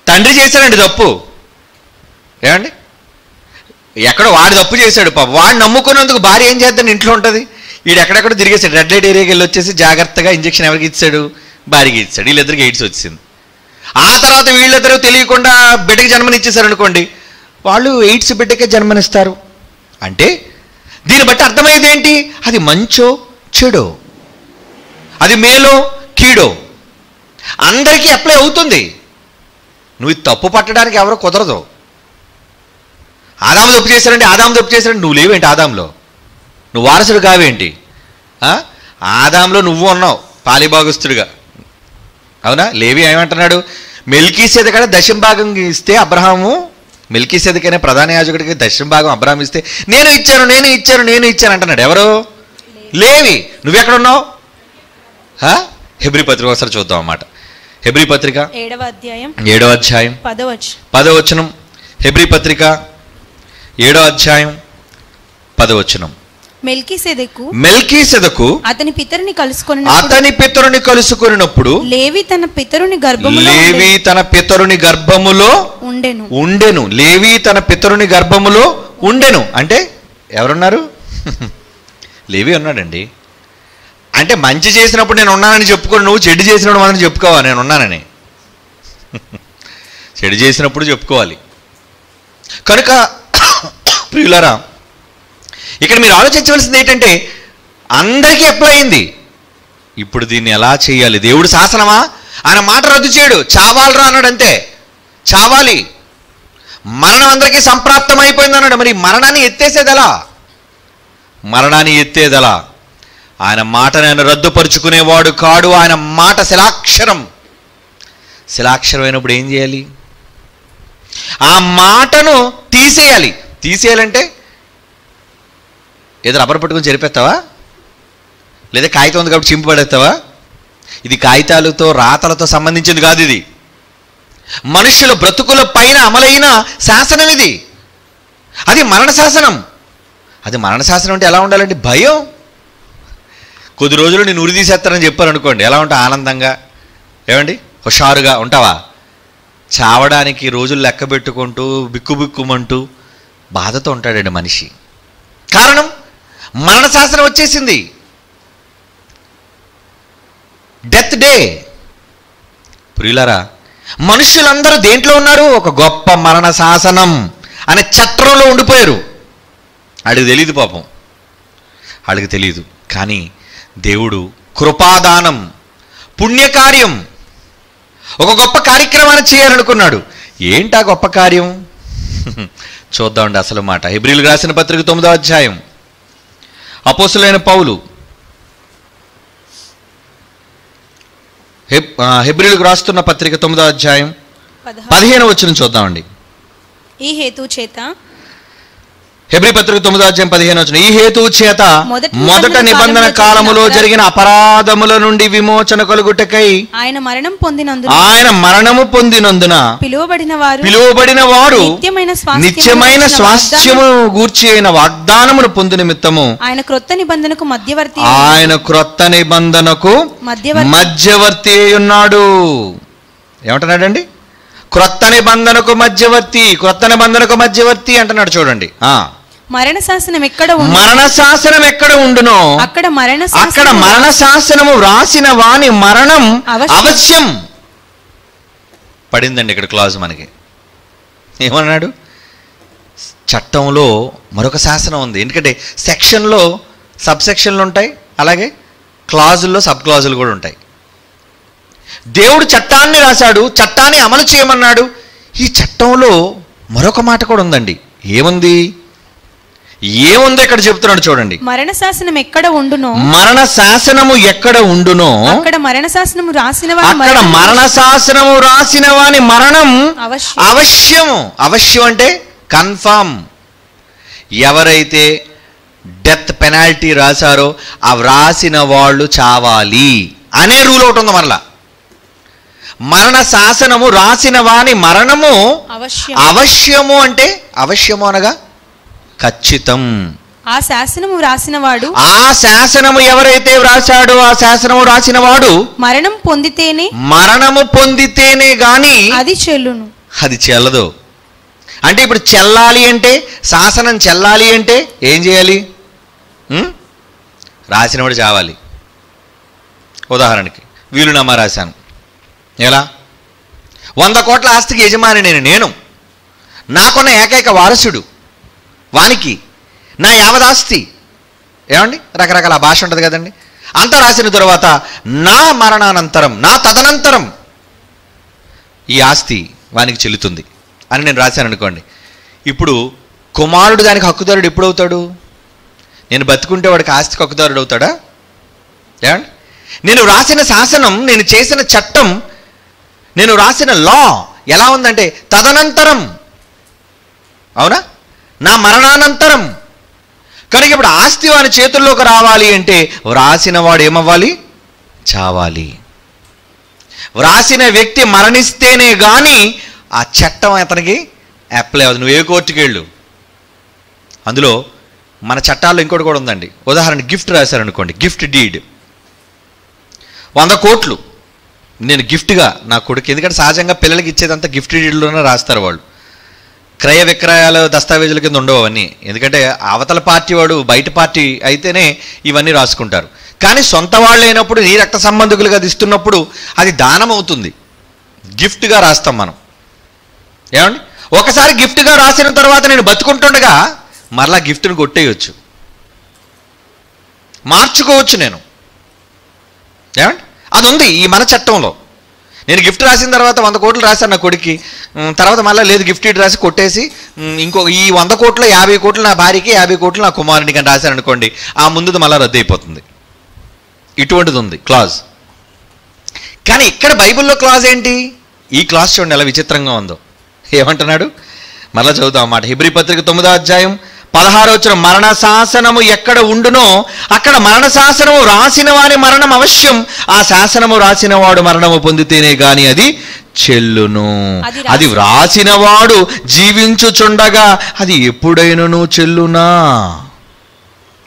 తండ్రి చేశారండి తప్పు. ఏమండి, ఎక్కడో వాడు తప్పు చేశాడు పాప. వాడు నమ్ముకున్నందుకు భార్య ఏం చేద్దాం, ఇంట్లో ఉంటుంది. వీడు ఎక్కడెక్కడ తిరిగేసాడు, రెడ్ లైట్ ఏరియాకి వెళ్ళి వచ్చేసి జాగ్రత్తగా ఇంజక్షన్ ఎవరికి ఇచ్చాడు? భార్యకి ఇచ్చాడు. వీళ్ళిద్దరికి ఎయిడ్స్ వచ్చింది. ఆ తర్వాత వీళ్ళిద్దరూ తెలియకుండా బిడ్డకి జన్మనిచ్చేశారు అనుకోండి, వాళ్ళు ఎయిడ్స్ బిడ్డకే జన్మనిస్తారు. అంటే దీన్ని బట్టి అర్థమైంది ఏంటి? అది మంచో చెడో, అది మేలో కీడో అందరికీ అప్లై అవుతుంది. నువ్వు తప్పు పట్టడానికి ఎవరో కుదరదు. ఆదాము తప్పు చేశారంటే నువ్వు లేవేంటి? ఆదాంలో నువ్వు వారసుడు కావేంటి? ఆదాంలో నువ్వు ఉన్నావు పాలిభాగస్తుడిగా. అవునా? లేవి ఏమంటున్నాడు? మెల్కీసెదెక దశంభాగం ఇస్తే అబ్రహాము, మెల్కీసెదెకనే ప్రధాన యాజకుడికి దశంభాగం అబ్రహాం ఇస్తే నేను ఇచ్చాను అంటున్నాడు. ఎవరు? లేవి. నువ్వెక్కడున్నావు? హెబ్రీ పత్రిక ఒకసారి చూద్దాం అన్నమాట. హెబ్రీ పత్రిక 7వ అధ్యాయం 10వ వచనం. హెబ్రీ పత్రిక 7వ అధ్యాయం 10వ వచనం. మెల్కీసెదెకు అతని పితరుని కలుసుకొనినప్పుడు లేవి తన పితరుని గర్భములో ఉండెను. లేవి తన పితరుని గర్భములో ఉండెను అంటే ఎవరున్నారు? లేవి ఉన్నాడండి. అంటే మంచి చేసినప్పుడు నేను ఉన్నానని చెప్పుకోను, నువ్వు చెడు చేసినప్పుడు మాత్రం చెప్పుకోవా నేను ఉన్నానని. చెడు చేసినప్పుడు చెప్పుకోవాలి. కనుక ప్రియులారా, ఇక్కడ మీరు ఆలోచించవలసింది ఏంటంటే అందరికీ అప్లై అయింది. ఇప్పుడు దీన్ని ఎలా చేయాలి? దేవుడు శాసనమా? ఆయన మాట రద్దు చేయడు. చావాలరా అన్నాడు, అంతే. చావాలి. మరణం అందరికీ సంప్రాప్తం అయిపోయింది అన్నాడు. మరి మరణాన్ని ఎత్తేదలా? ఆయన మాటను ఆయన రద్దుపరుచుకునేవాడు కాడు. ఆయన మాట శిలాక్షరం అయినప్పుడు ఏం చేయాలి? ఆ మాటను తీసేయాలంటే ఏదో రబ్బర్ పట్టుకుని చెరిపేస్తావా? లేదా కాగితం ఉంది కాబట్టి చింపబడేస్తావా? ఇది కాగితాలతో రాతలతో సంబంధించింది కాదు. ఇది మనుషుల బ్రతుకుల పైన అమలైన శాసనం. ఇది అది మరణ శాసనం. అంటే ఎలా ఉండాలండి? భయం. కొద్ది రోజులు నేను ఉరి తీసేస్తానని చెప్పారు అనుకోండి, ఎలా ఉంటావు? ఆనందంగా, ఏమండి, హుషారుగా ఉంటావా? చావడానికి రోజులు లెక్క పెట్టుకుంటూ బిక్కుబిక్కుమంటూ బాధతో ఉంటాడండి మనిషి. కారణం మరణ శాసనం వచ్చేసింది. Death day. ప్రియులారా, మనుష్యులందరూ దేంట్లో ఉన్నారు? ఒక గొప్ప మరణ శాసనం అనే చట్రంలో ఉండిపోయారు. ఆడికి తెలియదు పాపం, ఆడికి తెలియదు. కానీ దేవుడు కృపాదానం, పుణ్యకార్యం, ఒక గొప్ప కార్యక్రమాన్ని చేయాలనుకున్నాడు. ఏంటా గొప్ప కార్యం? చూద్దామండి అసలు మాట. హెబ్రీయులకు రాసిన పత్రిక 9వ అధ్యాయం. అపోస్తులైన పౌలు హెబ్రీయులకు రాస్తున్న పత్రిక 9వ అధ్యాయం 15వ వచనం చూద్దామండి. ఈ హేతు చేత, హెబ్రీ పత్రిక 9వ అధ్యాయం 15వ వచనం, ఈ హేతువు చేత మొదట నిబంధన కాలములో జరిగిన అపరాధముల నుండి విమోచన కలుగుటకై ఆయన మరణము పొందినందున పిలువబడిన వారు నిత్యమైన స్వాస్థ్యము గూర్చి అయిన వాగ్దానమును పొందు నిమిత్తము ఆయన క్రొత్త నిబంధనకు మధ్యవర్తి అయి ఉన్నాడు. ఏమంటున్నాడండి? క్రొత్త నిబంధనకు మధ్యవర్తి అంటున్నాడు. చూడండి, మరణ శాసనం ఎక్కడ ఉండునో అక్కడ మరణ శాసనము వ్రాసిన వాని మరణం అవశ్యం. పడిందండి ఇక్కడ క్లాజ్ మనకి. ఏమన్నాడు? చట్టంలో మరొక శాసనం ఉంది. ఎందుకంటే సెక్షన్లో సబ్ సెక్షన్లు ఉంటాయి, అలాగే క్లాజుల్లో సబ్ క్లాజులు కూడా ఉంటాయి. దేవుడు చట్టాన్ని రాశాడు, చట్టాన్ని అమలు చేయమన్నాడు. ఈ చట్టంలో మరొక మాట కూడా ఉందండి. ఏముంది ఇక్కడ చెప్తున్నాడు చూడండి. మరణ శాసనము ఎక్కడ ఉండునో అక్కడ మరణ శాసనము రాసిన వాని మరణం అవశ్యము. అవశ్యం అంటే కన్ఫర్మ్. ఎవరైతే డెత్ పెనాల్టీ రాశారో ఆ వ్రాసిన వాళ్ళు చావాలి అనే రూల్ ఒకటి ఉంది. మరణ శాసనము రాసిన వాని మరణము అవశ్యము అంటే, అవశ్యము అనగా ఖచ్చితం. ఆ శాసనము ఎవరైతే వ్రాసాడో ఆ శాసనము రాసిన వాడు మరణము పొందితేనే గాని అది చెల్లదు. అంటే ఇప్పుడు చెల్లాలి అంటే, శాసనం చెల్లాలి అంటే ఏం చేయాలి? రాసినవాడు చావాలి. ఉదాహరణకి వీలునామా రాశాను. ఎలా? 100 కోట్ల ఆస్తికి యజమాని నేను, నాకున్న ఏకైక వారసుడు, వానికి నా యావదాస్తి, ఏమండి రకరకాల భాష ఉంటుంది కదండి. అంత రాసిన తర్వాత నా మరణానంతరం, నా తదనంతరం ఈ ఆస్తి వానికి చెల్లుతుంది అని నేను రాశాను అనుకోండి. ఇప్పుడు కుమారుడు దానికి హక్కుదారుడు ఎప్పుడు అవుతాడు? నేను బతుకుంటే వాడికి ఆస్తికి హక్కుదారుడు అవుతాడా? ఏమండి? నేను రాసిన శాసనం, నేను చేసిన చట్టం, నేను రాసిన లా ఎలా ఉందంటే తదనంతరం, అవునా? నా మరణానంతరం. కనుక ఇప్పుడు ఆస్తి వాని చేతుల్లోకి రావాలి అంటే వ్రాసిన వాడు ఏమవ్వాలి? చావాలి. వ్రాసిన వ్యక్తి మరణిస్తేనే కానీ ఆ చట్టం అతనికి అప్లై అవ్వదు. నువ్వు ఏ కోర్టుకి వెళ్ళు. అందులో మన చట్టాల్లో ఇంకోటి కూడా ఉందండి. ఉదాహరణ, గిఫ్ట్ రాశారనుకోండి, గిఫ్ట్ డీడ్ 100 కోట్లు నేను గిఫ్ట్గా నా కొడుకు. ఎందుకంటే సహజంగా పిల్లలకి ఇచ్చేదంతా గిఫ్ట్ డీడ్లోనే రాస్తారు వాళ్ళు. క్రయ విక్రయాలు దస్తావేజుల కింద ఉండవు అవన్నీ. ఎందుకంటే అవతల పార్టీ వాడు బయట పార్టీ అయితేనే ఇవన్నీ రాసుకుంటారు. కానీ సొంత వాళ్ళు అయినప్పుడు, నీ రక్త సంబంధికులుగా ఇస్తున్నప్పుడు అది దానం అవుతుంది. గిఫ్ట్గా రాస్తాం మనం. ఏమండి? ఒకసారి గిఫ్ట్గా రాసిన తర్వాత నేను బతుకుంటుండగా మరలా గిఫ్ట్ని కొట్టేయచ్చు, మార్చుకోవచ్చు నేను. ఏమండి? అది ఉంది ఈ మన చట్టంలో. నేను గిఫ్ట్ రాసిన తర్వాత 100 కోట్లు రాశాను నా కొడుక్కి, తర్వాత మళ్ళీ లేదు గిఫ్ట్ ఇటు రాసి కొట్టేసి ఇంకో ఈ 100 కోట్లు 50 కోట్లు నా భార్యకి, 50 కోట్లు నా కుమారునికి అని రాశాను అనుకోండి, ఆ ముందుది మళ్ళీ రద్దు అయిపోతుంది. ఇటువంటిది ఉంది క్లాజ్. కానీ ఇక్కడ బైబిల్లో క్లాజ్ ఏంటి? ఈ క్లాజ్ చూడండి ఎలా విచిత్రంగా ఉందో. ఏమంటున్నాడు? మరలా చదువుతాం అన్నమాట. హెబ్రీ పత్రిక 9వ అధ్యాయం 16వ వచనం, మరణ శాసనము ఎక్కడ ఉండునో అక్కడ మరణ శాసనము రాసిన వారి మరణం అవశ్యం. ఆ శాసనము రాసిన వాడు మరణము పొందితేనే గాని అది చెల్లును. అది వ్రాసిన వాడు జీవించుచుండగా అది ఎప్పుడైనను చెల్లునా?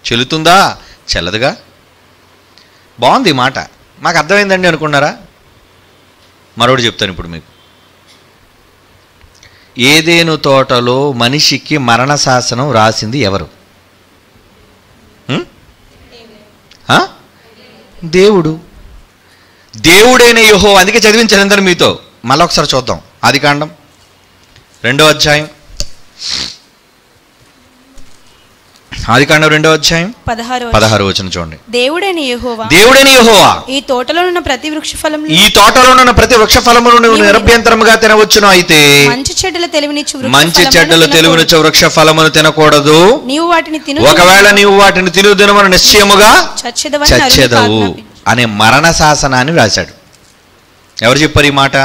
చెల్లుతుందా? చెల్లదుగా. బాగుంది ఈ మాట. మాకు అర్థమైందండి అనుకున్నారా? మరొకటి చెప్తాను ఇప్పుడు మీకు. ఏదేను తోటలో మనిషికి మరణ శాసనం రాసింది ఎవరు? దేవుడు. దేవుడైన యెహోవా. అందుకే చదివించాను అందరూ మీతో. మళ్ళీ ఒకసారి చూద్దాం. ఆదికాండం 2వ అధ్యాయం. ఆదికాండం 2వ అధ్యాయం 16వ వచనం చూడండి. దేవుడైన యెహోవా ఈ తోటలో ఉన్న ప్రతి వృక్ష ఫలమును నువ్వు నిరభ్యంతరముగా తినవచ్చును. అయితే మంచి చెడ్డల తెలివినిచ్చు వృక్ష ఫలమును తినకూడదు. ఒకవేళ నీవు వాటిని తిను దినమున నిశ్చయముగా చచ్చెదవు అనే మరణ శాసనాన్ని రాశాడు. ఎవరు చెప్పారు ఈ మాట?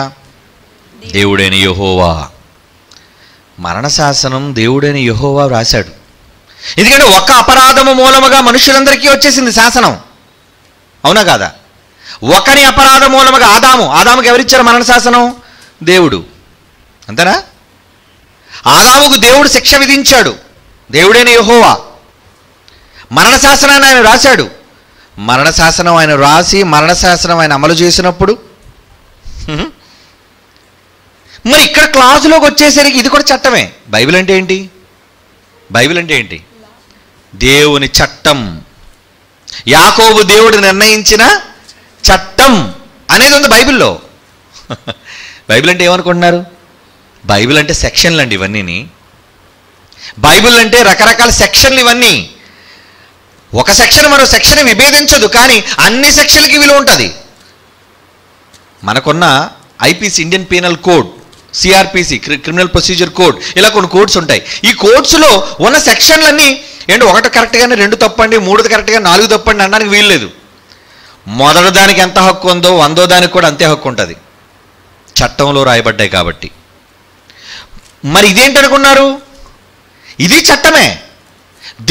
దేవుడైన యెహోవా. మరణ శాసనం దేవుడైన యెహోవా రాశాడు. ఎందుకంటే ఒక్క అపరాధము మూలముగా మనుషులందరికీ వచ్చేసింది శాసనం. అవునా కాదా? ఒకని అపరాధం మూలముగా ఆదాముకి ఎవరిచ్చారు మరణ శాసనం? దేవుడు. అంతేనా? ఆదాముకు దేవుడు శిక్ష విధించాడు. దేవుడైన యెహోవా మరణ శాసనాన్ని ఆయన రాశాడు. మరణ శాసనం ఆయన రాసి మరణ శాసనం ఆయన అమలు చేసినప్పుడు మరి ఇక్కడ క్లాసులోకి వచ్చేసరికి ఇది కూడా చట్టమే. బైబిల్ అంటే ఏంటి? బైబిల్ అంటే ఏంటి? దేవుని చట్టం. యాకోబు దేవుడు నిర్ణయించిన చట్టం అనేది ఉంది బైబిల్లో. బైబిల్ అంటే ఏమనుకుంటున్నారు? బైబిల్ అంటే సెక్షన్లు అండి ఇవన్నీ. బైబిల్ అంటే రకరకాల సెక్షన్లు ఇవన్నీ. ఒక సెక్షన్ మరో సెక్షన్ విభేదించదు, కానీ అన్ని సెక్షన్లకి విలువ ఉంటుంది. మనకున్న IPC, Indian penal code, CrPC, criminal procedure code, ఇలా కొన్ని కోడ్స్ ఉంటాయి. ఈ కోడ్స్లో ఉన్న సెక్షన్లన్నీ ఏంటి, ఒకటి కరెక్ట్గానే 2 తప్పండి, 3 కరెక్ట్గా 4 తప్పండి అనడానికి వీల్లేదు. మొదటి దానికి ఎంత హక్కు ఉందో 100వ దానికి కూడా అంతే హక్కు ఉంటుంది. చట్టంలో రాయబడ్డాయి కాబట్టి. మరి ఇదేంటనుకున్నారు? ఇది చట్టమే.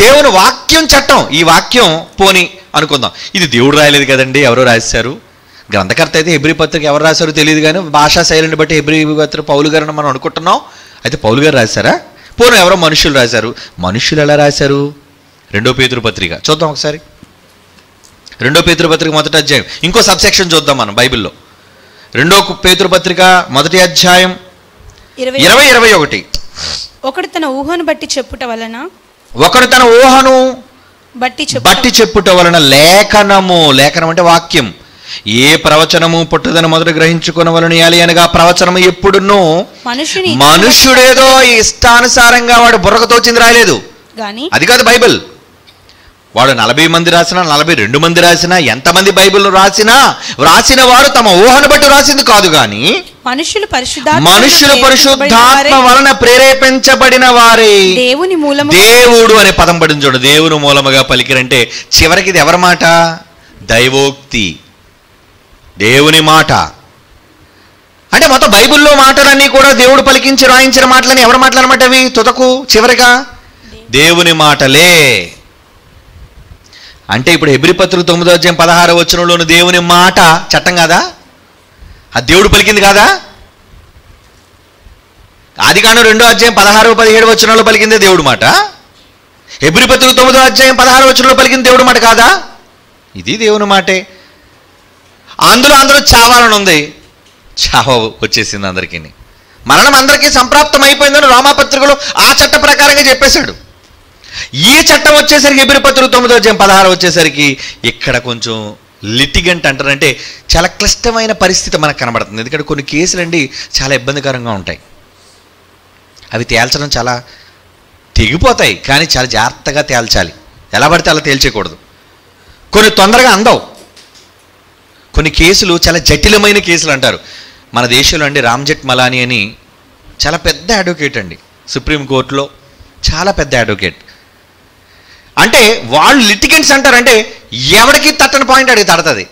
దేవుని వాక్యం చట్టం. ఈ వాక్యం పోని అనుకుందాం, ఇది దేవుడు రాయలేదు కదండి, ఎవరో రాశారు. గ్రంథకర్త అయితే హెబ్రీ పత్రిక ఎవరు రాశారో తెలియదు, కానీ భాషా శైలిని బట్టి హెబ్రీ పత్రిక పౌలు గారు మనం అనుకుంటున్నాం. అయితే పౌలు గారు రాశారా? పోనీ ఎవరో మనుషులు రాశారు. మనుషులు ఎలా రాశారు? 2వ పేతురు పత్రిక చూద్దాం ఒకసారి. 2వ పేతురు పత్రిక 1వ అధ్యాయం. ఇంకో సబ్సెక్షన్ చూద్దాం మనం బైబిల్లో. 2వ పేతురు పత్రిక 1వ అధ్యాయం 20-21. ఒకడు తన ఊహను బట్టి చెప్పుట వలన బట్టి చెప్పుట వలన లేఖనం అంటే వాక్యం, ఏ ప్రవచనము పుట్టదని మొదట గ్రహించుకునవలని అనగా ప్రవచనము ఎప్పుడునూ మనుష్యుడేదో ఇష్టానుసారంగా వాడు బుర్రకు తోచింది రాయలేదు. అది కాదు బైబిల్. వాడు 40 మంది రాసినా, 42 మంది రాసినా, ఎంతమంది బైబిల్ రాసిన వారు తమ ఊహను బట్టి రాసింది కాదు, కానీ మనుషులు పరిశుద్ధాత్మ వలన ప్రేరేపించబడిన వారే. దేవుడు అనే పదం పడింది చూడు. దేవుని మూలముగా పలికిరంటే చివరికి ఇది ఎవరి మాట? దైవోక్తి, దేవుని మాట. అంటే మొత్తం బైబిల్లో మాటలన్నీ కూడా దేవుడు పలికించి రాయించిన మాటలని ఎవరి మాటలు అనమాట? అవి తుదకు చివరిగా దేవుని మాటలే. అంటే ఇప్పుడు హెబ్రీ పత్రిక 9వ అధ్యాయం 16వ వచనంలోని దేవుని మాట చట్టం కాదా? అది దేవుడు పలికింది కాదా? ఆదికాండం 2వ అధ్యాయం 16-17 వచనాల్లో పలికిందే దేవుడి మాట. హెబ్రీ పత్రిక 9వ అధ్యాయం 16వ వచనంలో పలికింది దేవుడి మాట కాదా? ఇది దేవుని మాటే. అందులో చావాలని ఉంది, చావ వచ్చేసింది అందరికీ. మరణం అందరికీ సంప్రాప్తం అయిపోయిందని రోమాపత్రికలో ఆ చట్ట ప్రకారంగా చెప్పేశాడు. ఈ చట్టం వచ్చేసరికి హెబ్రీ పత్రిక 9వ అధ్యాయం 16 వచ్చేసరికి ఇక్కడ కొంచెం లిటిగెంట్ అంటారంటే చాలా క్లిష్టమైన పరిస్థితి మనకు కనబడుతుంది. ఎందుకంటే కొన్ని కేసులు అండి చాలా ఇబ్బందికరంగా ఉంటాయి. అవి తేల్చడం చాలా తెగిపోతాయి, కానీ చాలా జాగ్రత్తగా తేల్చాలి. ఎలా పడితే అలా తేల్చేయకూడదు. కొన్ని తొందరగా అందవు. కొన్ని కేసులు చాలా జటిలమైన కేసులు అంటారు. మన దేశంలో అండి రామ్ జెఠ్మలానీ అని చాలా పెద్ద అడ్వకేట్ అండి, సుప్రీంకోర్టులో చాలా పెద్ద అడ్వకేట్. అంటే వాళ్ళు లిటిగెంట్స్ అంటారంటే ఎవరికి తట్టని పాయింట్ అడిగి తడుతుంది.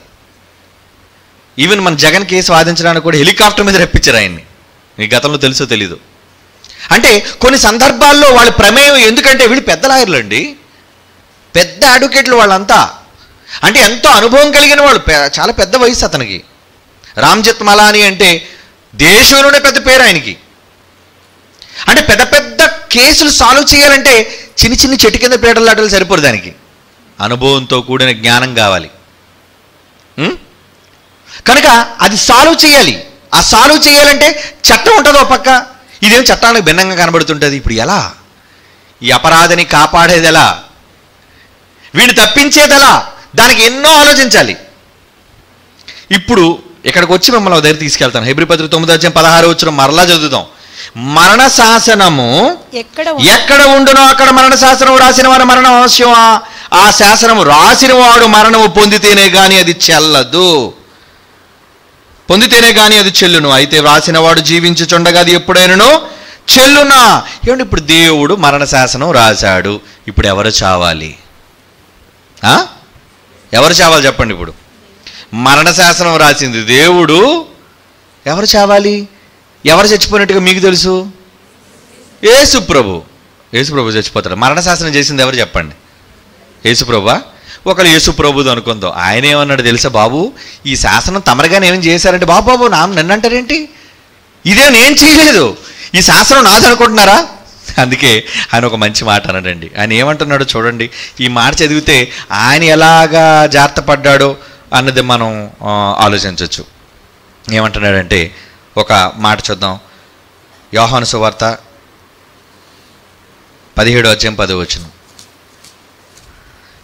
ఈవెన్ మన జగన్ కేసు వాదించడానికి కూడా హెలికాప్టర్ మీద రప్పించారు ఆయన్ని. మీ గతంలో తెలుసో తెలీదు. అంటే కొన్ని సందర్భాల్లో వాళ్ళ ప్రమేయం, ఎందుకంటే వీళ్ళు పెద్ద లాయర్లు అండి, పెద్ద అడ్వకేట్లు వాళ్ళంతా. అంటే ఎంతో అనుభవం కలిగిన వాళ్ళు, చాలా పెద్ద వయసు అతనికి. రామ్ జెఠ్మలానీ అంటే దేశంలోనే పెద్ద పేరు ఆయనకి. అంటే పెద్ద పెద్ద కేసులు సాల్వ్ చేయాలంటే చిన్న చిన్న చెట్టు కింద పీటలాటలు సరిపోరు. దానికి అనుభవంతో కూడిన జ్ఞానం కావాలి. కనుక అది సాల్వ్ చేయాలి. ఆ సాల్వ్ చేయాలంటే చట్టం ఉంటుంది ఒక పక్క, ఇదేం చట్టానికి భిన్నంగా కనబడుతుంటుంది. ఇప్పుడు ఎలా ఈ అపరాధిని కాపాడేది ఎలా, వీడిని తప్పించేది ఎలా, దానికి ఎన్నో ఆలోచించాలి. ఇప్పుడు ఇక్కడికి వచ్చి మిమ్మల్ని ఒక దగ్గర తీసుకెళ్తాను. హెబ్రీ పత్రిక 9:16 మరలా చదువుదాం. మరణ శాసనము ఎక్కడ ఉండునో అక్కడ మరణ శాసనం రాసిన వారు మరణం అవశ్యం. ఆ శాసనము రాసిన వాడు మరణము పొందితేనే గాని అది చెల్లదు, పొందితేనే గాని అది చెల్లును. అయితే రాసిన వాడు జీవించుచుండగా అది ఎప్పుడైనాను చెల్లునా. ఏమంటే ఇప్పుడు దేవుడు మరణ శాసనం రాశాడు, ఇప్పుడు ఎవరు చావాలి? ఎవరు చావాలి చెప్పండి? ఇప్పుడు మరణ శాసనం రాసింది దేవుడు, ఎవరు చావాలి? ఎవరు చచ్చిపోయినట్టుగా మీకు తెలుసు? యేసుప్రభు. యేసుప్రభు చచ్చిపోతాడు. మరణ శాసనం చేసింది ఎవరు చెప్పండి? యేసుప్రభువా? ఒకరు యేసుప్రభుది అనుకుందాం. ఆయన ఏమన్నాడు తెలుసా? బాబు ఈ శాసనం తమరుగానే ఏమేమి చేశారంటే, బాబు నన్ను అంటారేంటి, ఇదే నేను చేయలేదు, ఈ శాసనం నాది అనుకుంటున్నారా? అందుకే ఆయన ఒక మంచి మాట అన్నాడండి. ఆయన ఏమంటున్నాడో చూడండి. ఈ మాట చదివితే ఆయన ఎలాగా జాగ్రత్త పడ్డాడో అన్నది మనం ఆలోచించవచ్చు. ఏమంటున్నాడంటే ఒక మాట చూద్దాం. యోహాను సువార్త 17:10.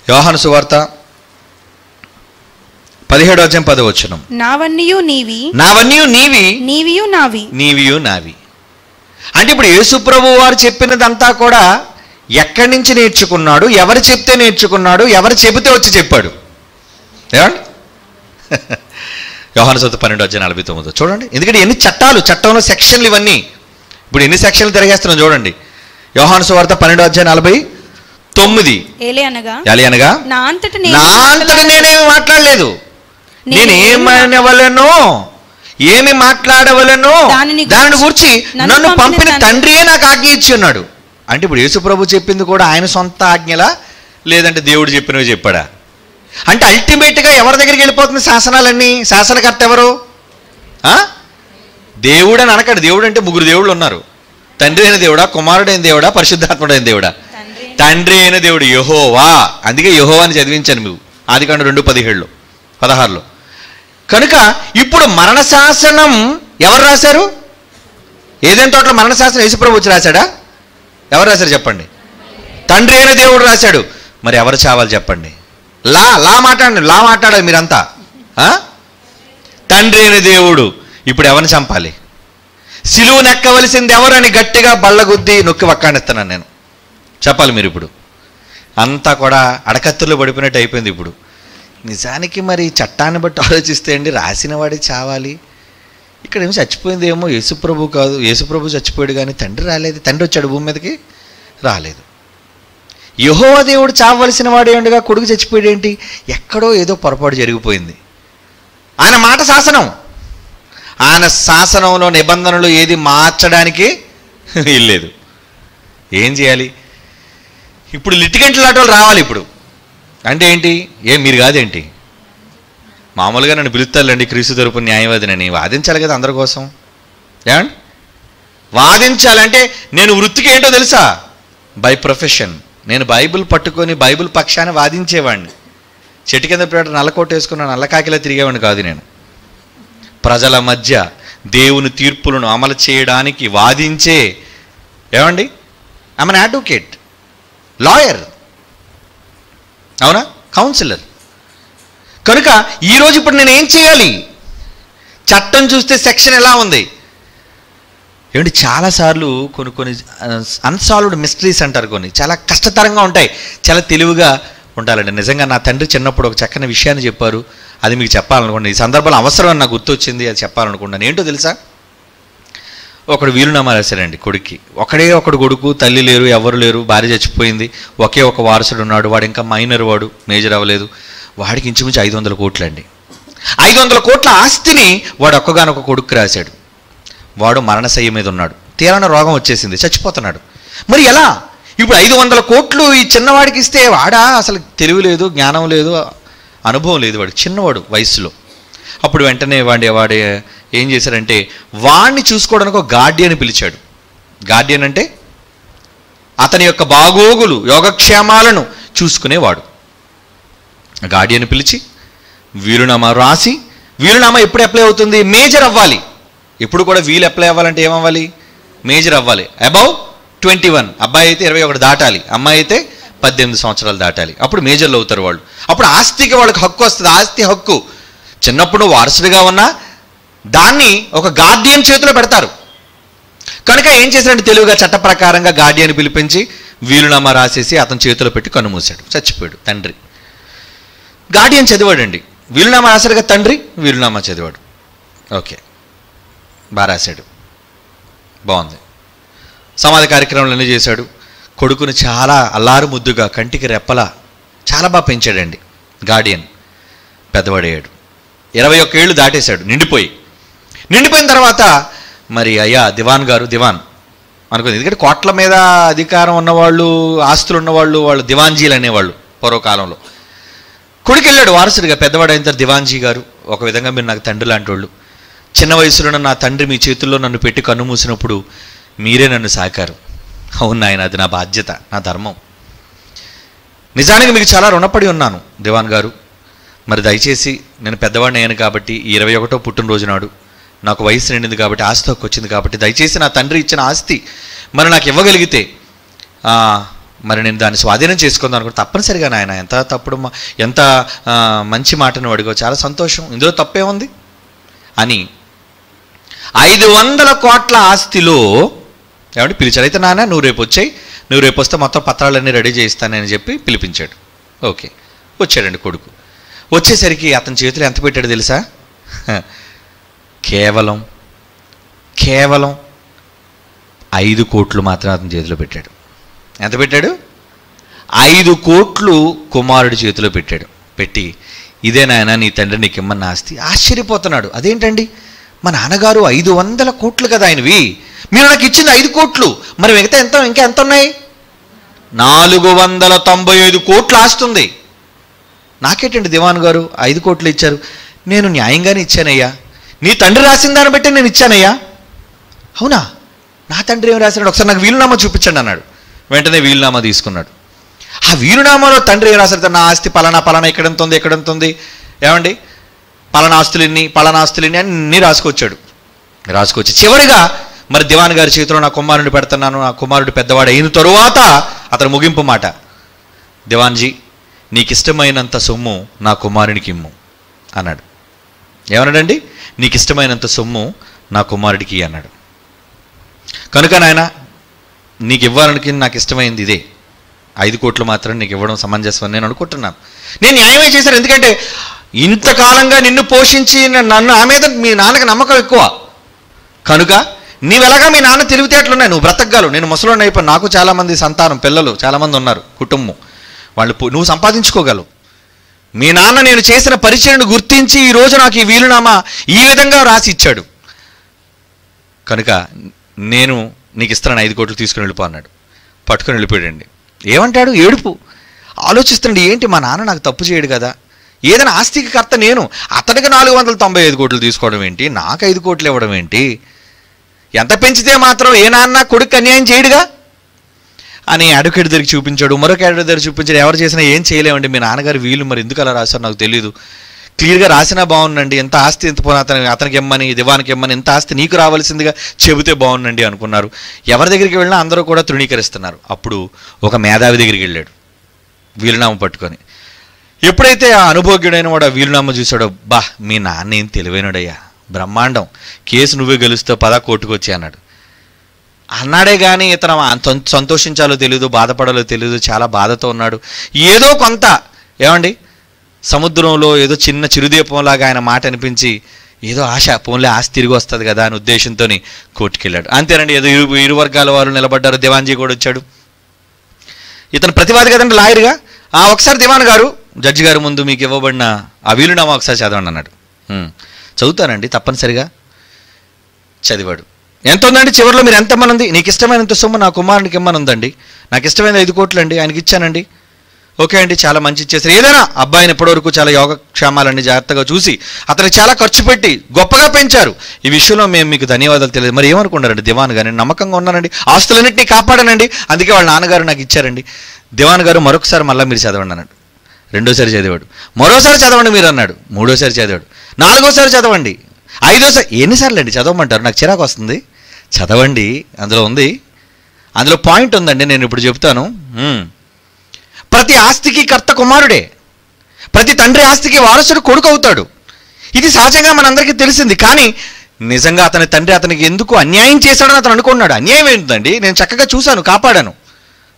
యోహాను సువార్త 17:10. నావన్నీయు నీవి, నీవియు నావి. అంటే ఇప్పుడు యేసుప్రభు వారు చెప్పినదంతా కూడా ఎక్కడి నుంచి నేర్చుకున్నాడు? ఎవరు చెప్తే నేర్చుకున్నాడు? ఎవరు చెబితే వచ్చి చెప్పాడు? ఏమండి? యోహాను సువార్త 12:49 చూడండి. ఎందుకంటే ఎన్ని చట్టాలు, చట్టంలో సెక్షన్లు ఇవన్నీ. ఇప్పుడు ఎన్ని సెక్షన్లు తిరిగేస్తున్నాం చూడండి. యోహాను సువార్త 12:49. ఏలయనగా నా అంతట నేనేమి మాట్లాడలేదు, నేనేమనవలెనో ఏమి మాట్లాడవలెనో దానిని గురించి నన్ను పంపిన తండ్రియే నాకు ఆజ్ఞ ఇచ్చి ఉన్నాడు. అంటే ఇప్పుడు యేసుప్రభు చెప్పింది కూడా ఆయన సొంత ఆజ్ఞలా, లేదంటే దేవుడు చెప్పినవి చెప్పాడా? అంటే అల్టిమేట్గా ఎవరి దగ్గరికి వెళ్ళిపోతుంది శాసనాలన్నీ? శాసనకర్త ఎవరు? దేవుడు అని అనకండి. దేవుడు అంటే ముగ్గురు దేవుళ్ళు ఉన్నారు. తండ్రి అయిన దేవుడా, కుమారుడైన దేవుడా, పరిశుద్ధాత్ముడైన దేవుడా? తండ్రి అయిన దేవుడు యెహోవా. అందుకే యెహోవా అని చదివించాను మీకు ఆదికాండం 2:16. కనుక ఇప్పుడు మరణ శాసనం ఎవరు రాశారు? ఏదైనా తోటలో మరణ శాసనం యేసుప్రభు వచ్చి రాశాడా? ఎవరు రాశారు చెప్పండి? తండ్రి అయిన దేవుడు రాశాడు. మరి ఎవరు చావాలి చెప్పండి? మాట్లాడాలి మీరంతా. తండ్రి అయిన దేవుడు ఇప్పుడు ఎవరిని చంపాలి? సిలువు నెక్కవలసింది ఎవరని గట్టిగా బళ్ళగుద్ది నొక్కి వక్కాణిస్తున్నాను నేను. చెప్పాలి మీరు. ఇప్పుడు అంతా కూడా అడకత్తుల్లో పడిపోయినట్టు అయిపోయింది. ఇప్పుడు నిజానికి మరి చట్టాన్ని బట్టి ఆలోచిస్తే అండి రాసిన వాడే చావాలి. ఇక్కడ ఏమో చచ్చిపోయిందేమో యేసుప్రభు కాదు, యేసుప్రభు చచ్చిపోయాడు కానీ తండ్రి రాలేదు. తండ్రి వచ్చాడు భూమి మీదకి? రాలేదు. యెహోవా దేవుడు చావవలసిన వాడే ఉండగా కొడుకు చచ్చిపోయాడు ఏంటి? ఎక్కడో ఏదో పొరపాటు జరిగిపోయింది. ఆయన మాట శాసనం, ఆయన శాసనంలో నిబంధనలు ఏది మార్చడానికి వీల్లేదు. ఏం చేయాలి? ఇప్పుడు లిటిగెంట్లు లాంటి వాళ్ళు రావాలి. ఇప్పుడు అంటే ఏంటి? మీరు కాదేంటి? మామూలుగా నన్ను పిలుస్తారులేండి క్రీస్తు తరపున న్యాయవాదినని. వాదించాలి కదా అందరి కోసం. ఏమండి? వాదించాలంటే నేను వృత్తికి ఏంటో తెలుసా? By profession. నేను బైబిల్ పట్టుకొని బైబిల్ పక్షాన్ని వాదించేవాడిని. చెట్టు కింద పేట నల్లకోట వేసుకున్న నల్లకాకిలా తిరిగేవాడిని కాదు. నేను ప్రజల మధ్య దేవుని తీర్పులను అమలు చేయడానికి వాదించే, ఏమండి, ఐఎమ్ అన్ అడ్వకేట్, లాయర్, అవునా, కౌన్సిలర్. కనుక ఈరోజు ఇప్పుడు నేను ఏం చేయాలి? చట్టం చూస్తే సెక్షన్ ఎలా ఉంది ఏమండి? చాలాసార్లు కొన్ని అన్సాల్వ్డ్ మిస్టరీస్ అంటారు, కొన్ని చాలా కష్టతరంగా ఉంటాయి. చాలా తెలివిగా ఉండాలండి. నిజంగా నా తండ్రి చిన్నప్పుడు ఒక చక్కని విషయాన్ని చెప్పారు, అది మీకు చెప్పాలనుకోండి. ఈ సందర్భంలో అవసరం అని నాకు గుర్తొచ్చింది, అది చెప్పాలనుకున్నాను. ఏంటో తెలుసా? ఒకడు వీలునామా రాశాడండి కొడుక్కి. ఒకడు కొడుకు, తల్లి లేరు, ఎవరు లేరు, భార్య చచ్చిపోయింది, ఒకే ఒక వారసుడు ఉన్నాడు. వాడు ఇంకా మైనర్, వాడు మేజర్ అవ్వలేదు. వాడికి ఇంచుమించు 500 కోట్లు అండి. 500 కోట్ల ఆస్తిని వాడు ఒక్కగానొక కొడుకు రాశాడు. వాడు మరణశయ్య మీద ఉన్నాడు. తీరాన రోగం వచ్చేసింది, చచ్చిపోతున్నాడు. మరి ఎలా? ఇప్పుడు 500 కోట్లు ఈ చిన్నవాడికి ఇస్తే వాడా అసలు తెలివి లేదు, జ్ఞానం లేదు, అనుభవం లేదు, వాడు చిన్నవాడు వయసులో. అప్పుడు వెంటనే వాడు ఏం చేశాడంటే వాడిని చూసుకోవడానికి ఒక గార్డియన్ పిలిచాడు. గార్డియన్ అంటే అతని యొక్క బాగోగులు, యోగక్షేమాలను చూసుకునేవాడు. గార్డియన్ పిలిచి వీలునామా రాసి, వీలునామా ఎప్పుడు అప్లై అవుతుంది? మేజర్ అవ్వాలి. ఎప్పుడు కూడా వీలు అప్లై అవ్వాలంటే ఏమవ్వాలి? మేజర్ అవ్వాలి. అబౌవ్ 21. అబ్బాయి అయితే 21 దాటాలి, అమ్మాయి అయితే 18 సంవత్సరాలు దాటాలి, అప్పుడు మేజర్లు అవుతారు వాళ్ళు. అప్పుడు ఆస్తికి వాళ్ళకి హక్కు వస్తుంది, ఆస్తి హక్కు. చిన్నప్పుడు వారసుడిగా ఉన్నా దాన్ని ఒక గార్డియన్ చేతిలో పెడతారు. కనుక ఏం చేశాడంటే తెలివిగా చట్ట ప్రకారంగా గార్డియన్ పిలిపించి వీలునామా రాసేసి అతని చేతిలో పెట్టి కన్నుమూశాడు. చచ్చిపోయాడు తండ్రి. గార్డియన్ చదివాడండి, వీలునామా రాశాడు కదా తండ్రి, వీలునామా చదివాడు. ఓకే, బాగా రాశాడు, బాగుంది. సమాధి కార్యక్రమాలు అన్నీ చేశాడు. కొడుకుని చాలా అల్లారు ముద్దుగా కంటికి రెప్పలా చాలా బాగా పెంచాడండి గార్డియన్. పెద్దవాడయ్యాడు, 21 ఏళ్ళు దాటేశాడు, నిండిపోయిన తర్వాత మరి అయ్యా దివాన్ గారు, దివాన్ అనుకుంది, ఎందుకంటే కోట్ల మీద అధికారం ఉన్నవాళ్ళు, ఆస్తులు ఉన్నవాళ్ళు వాళ్ళు దివాన్జీలు అనేవాళ్ళు పూర్వకాలంలో. కొడుకు వెళ్ళాడు వారసుడిగా, పెద్దవాడైన తర్వాత దివాన్జీ గారు, ఒక విధంగా మీరు నాకు తండ్రి లాంటి వాళ్ళు, చిన్న వయసులో నా తండ్రి మీ చేతుల్లో నన్ను పెట్టి కన్ను మూసినప్పుడు మీరే నన్ను సాకారు. అవును నాయన, అది నా బాధ్యత, నా ధర్మం. నిజానికి మీకు చాలా రుణపడి ఉన్నాను దివాన్ గారు. మరి దయచేసి నేను పెద్దవాడిని అయ్యాను కాబట్టి ఈ 21వ పుట్టినరోజు నాడు నాకు వయసు నిండింది కాబట్టి ఆస్తి హక్కు వచ్చింది కాబట్టి దయచేసి నా తండ్రి ఇచ్చిన ఆస్తి మరి నాకు ఇవ్వగలిగితే మరి నేను దాన్ని స్వాధీనం చేసుకుందాం అనుకుంటే, తప్పనిసరిగా నాయన, ఎంత మంచి మాటను అడిగో, చాలా సంతోషం, ఇందులో తప్పే ఉంది అని 500 కోట్ల ఆస్తిలో ఏమంటే పిలిచాడు. అయితే నాన్న నువ్వు రేపు వచ్చాయి, నువ్వు రేపు వస్తే మొత్తం పత్రాలన్నీ రెడీ చేయిస్తానని చెప్పి పిలిపించాడు. ఓకే, వచ్చాడండి కొడుకు. వచ్చేసరికి అతని చేతిలో ఎంత పెట్టాడు తెలుసా? కేవలం 5 కోట్లు మాత్రం అతని చేతిలో పెట్టాడు. ఎంత పెట్టాడు? 5 కోట్లు కుమారుడి చేతిలో పెట్టాడు. పెట్టి ఇదే నాయన నీ తండ్రి నీకు ఇమ్మన్న ఆస్తి. ఆశ్చర్యపోతున్నాడు, అదేంటండి మా నాన్నగారు 500 కోట్లు కదా ఆయనవి, మీరు నాకు ఇచ్చింది 5 కోట్లు, మరి మిగతా ఇంకా ఎంత ఉన్నాయి? 495 కోట్లు ఆస్తుంది. నాకేటండి దివాన్ గారు 5 కోట్లు ఇచ్చారు? నేను న్యాయంగానే ఇచ్చానయ్యా, నీ తండ్రి రాసిన దాన్ని బట్టి నేను ఇచ్చానయ్యా. అవునా, నా తండ్రి ఏం రాశాడు? ఒకసారి నాకు వీలునామా చూపించండి అన్నాడు. వెంటనే వీలునామా తీసుకున్నాడు. ఆ వీలునామాలో తండ్రి ఏం రాశాడు? నా ఆస్తి పలానా ఎక్కడెంత ఉంది, ఏమండి పలానా ఆస్తులు అన్నీ రాసుకొచ్చి చివరిగా మరి దివాన్ గారి చేతిలో నా కుమారుడిని పెడుతున్నాను, నా కుమారుడు పెద్దవాడు అయిన తరువాత అతను ముగింపు మాట, దివాన్జీ నీకు ఇష్టమైనంత సొమ్ము నా కుమారునికి ఇమ్ము అన్నాడు. ఏమన్నాడండి? నీకు ఇష్టమైనంత సొమ్ము నా కుమారుడికి అన్నాడు. కనుక నాయన నీకు ఇవ్వాలనికి నాకు ఇష్టమైంది ఇదే, 5 కోట్లు మాత్రం నీకు ఇవ్వడం సమంజసం నేను అనుకుంటున్నాను. నేను న్యాయమే చేశాను, ఎందుకంటే ఇంతకాలంగా నిన్ను పోషించి నన్ను ఆ మీద మీ నాన్నకి నమ్మకం ఎక్కువ. కనుక నీవెలాగా మీ నాన్న తెలివితేటలున్నాయి, నువ్వు బ్రతకగలవు. నేను ముసలోడిని అయిపోయి, నాకు చాలామంది సంతానం, పిల్లలు చాలామంది ఉన్నారు, కుటుంబం, వాళ్ళు నువ్వు సంపాదించుకోగలవు. మీ నాన్న నేను చేసిన పరిచయను గుర్తించి ఈరోజు నాకు ఈ వీలునామా ఈ విధంగా రాసి ఇచ్చాడు. కనుక నేను నీకు ఇస్తాను, 5 కోట్లు తీసుకుని వెళ్ళిపో అన్నాడు. పట్టుకుని వెళ్ళిపోయాడండి. ఏమంటాడు? ఏడుపు. ఆలోచిస్తున్నాడు, ఏంటి మా నాన్న నాకు తప్పు చేయడు కదా, ఏదైనా ఆస్తికి కర్త నేను, అతడికి 495 కోట్లు తీసుకోవడం ఏంటి, నాకు 5 కోట్లు ఇవ్వడం ఏంటి, ఎంత పెంచితే మాత్రం ఏ నాన్న కొడుకు అన్యాయం చేయడుగా అని అడ్వకేట్ దగ్గరికి చూపించాడు. మరొక అడ్వకేట్ దగ్గర చూపించాడు. ఎవరు చేసినా ఏం చేయలేమండి, మీ నాన్నగారు వీలు మరి ఎందుకు అలా రాశారు నాకు తెలియదు, క్లియర్గా రాసినా బాగుండండి, ఎంత ఆస్తి ఎంత పోనా అతనికి ఇమ్మని దివానికి ఇమ్మని, ఎంత ఆస్తి నీకు రావాల్సిందిగా చెబితే బాగుండండి అనుకున్నారు. ఎవరి దగ్గరికి వెళ్ళినా అందరూ కూడా తృణీకరిస్తున్నారు. అప్పుడు ఒక మేధావి దగ్గరికి వెళ్ళాడు వీలునామా పట్టుకొని. ఎప్పుడైతే ఆ అనుభోగ్యుడైన వాడు ఆ వీలునామా చూశాడో, బా మీ నాన్న ఏం తెలివైనడయ్యా, బ్రహ్మాండం, కేసు నువ్వే గెలుస్తావు, 10 కోర్టుకు వచ్చి అన్నాడే కానీ ఇతను సంతోషించాలో తెలియదు, బాధపడాలో తెలియదు, చాలా బాధతో ఉన్నాడు. ఏదో కొంత ఏమండి సముద్రంలో ఏదో చిన్న చిరుదీపంలాగా ఆయన మాట అనిపించి ఏదో ఆశ, పోన్లే ఆస్తి తిరిగి వస్తుంది కదా అని ఉద్దేశంతో కోర్టుకెళ్ళాడు. అంతేనండి, ఏదో ఇరు వర్గాల వారు నిలబడ్డారు. దివాన్జీ కూడా వచ్చాడు. ఇతను ప్రతివాది కదండి, లాయర్గా. ఒకసారి దివాన్ గారు జడ్జి గారి ముందు మీకు ఇవ్వబడిన ఆ వీలునామా ఒకసారి చదవండి అన్నాడు. చదువుతానండి తప్పనిసరిగా. చదివాడు. ఎంత ఉందండి చివరిలో? మీరు ఎంతమంది ఉంది? నీకు ఇష్టమైనంత సొమ్ము నా కుమారునికి ఇమ్మని ఉందండి, నాకు ఇష్టమైన 5 కోట్లు అండి, ఆయనకి ఇచ్చానండి. ఓకే అండి, చాలా మంచి ఇచ్చేసారు. ఏదైనా అబ్బాయిని ఎప్పటివరకు చాలా యోగక్షేమాలన్నీ జాగ్రత్తగా చూసి అతనికి చాలా ఖర్చు పెట్టి గొప్పగా పెంచారు. ఈ విషయంలో మేము మీకు ధన్యవాదాలు తెలియదు. మరి ఏమనుకున్నారండి దివాన్ గారు? నేను నమ్మకంగా ఉన్నానండి, ఆస్తులన్నింటినీ కాపాడానండి, అందుకే వాళ్ళ నాన్నగారు నాకు ఇచ్చారండి. దివాన్ గారు మరొకసారి మళ్ళీ మీరు చదవండి అన్నాడు. 2వ సారి చదివాడు. మరోసారి చదవండి మీరు అన్నాడు. 3వసారి చదివాడు. 4వసారి చదవండి. 5వసారి. ఎన్నిసార్లు అండి చదవమంటారు? నాకు చిరాకు వస్తుంది. చదవండి, అందులో ఉంది, అందులో పాయింట్ ఉందండి, నేను ఇప్పుడు చెప్తాను. ప్రతి ఆస్తికి కర్త కుమారుడే, ప్రతి తండ్రి ఆస్తికి వారసుడు కొడుకు అవుతాడు. ఇది సహజంగా మనందరికీ తెలిసింది. కానీ నిజంగా అతని తండ్రి అతనికి ఎందుకు అన్యాయం చేశాడని అతను అనుకున్నాడు. అన్యాయం ఏంటండి, నేను చక్కగా చూశాను, కాపాడాను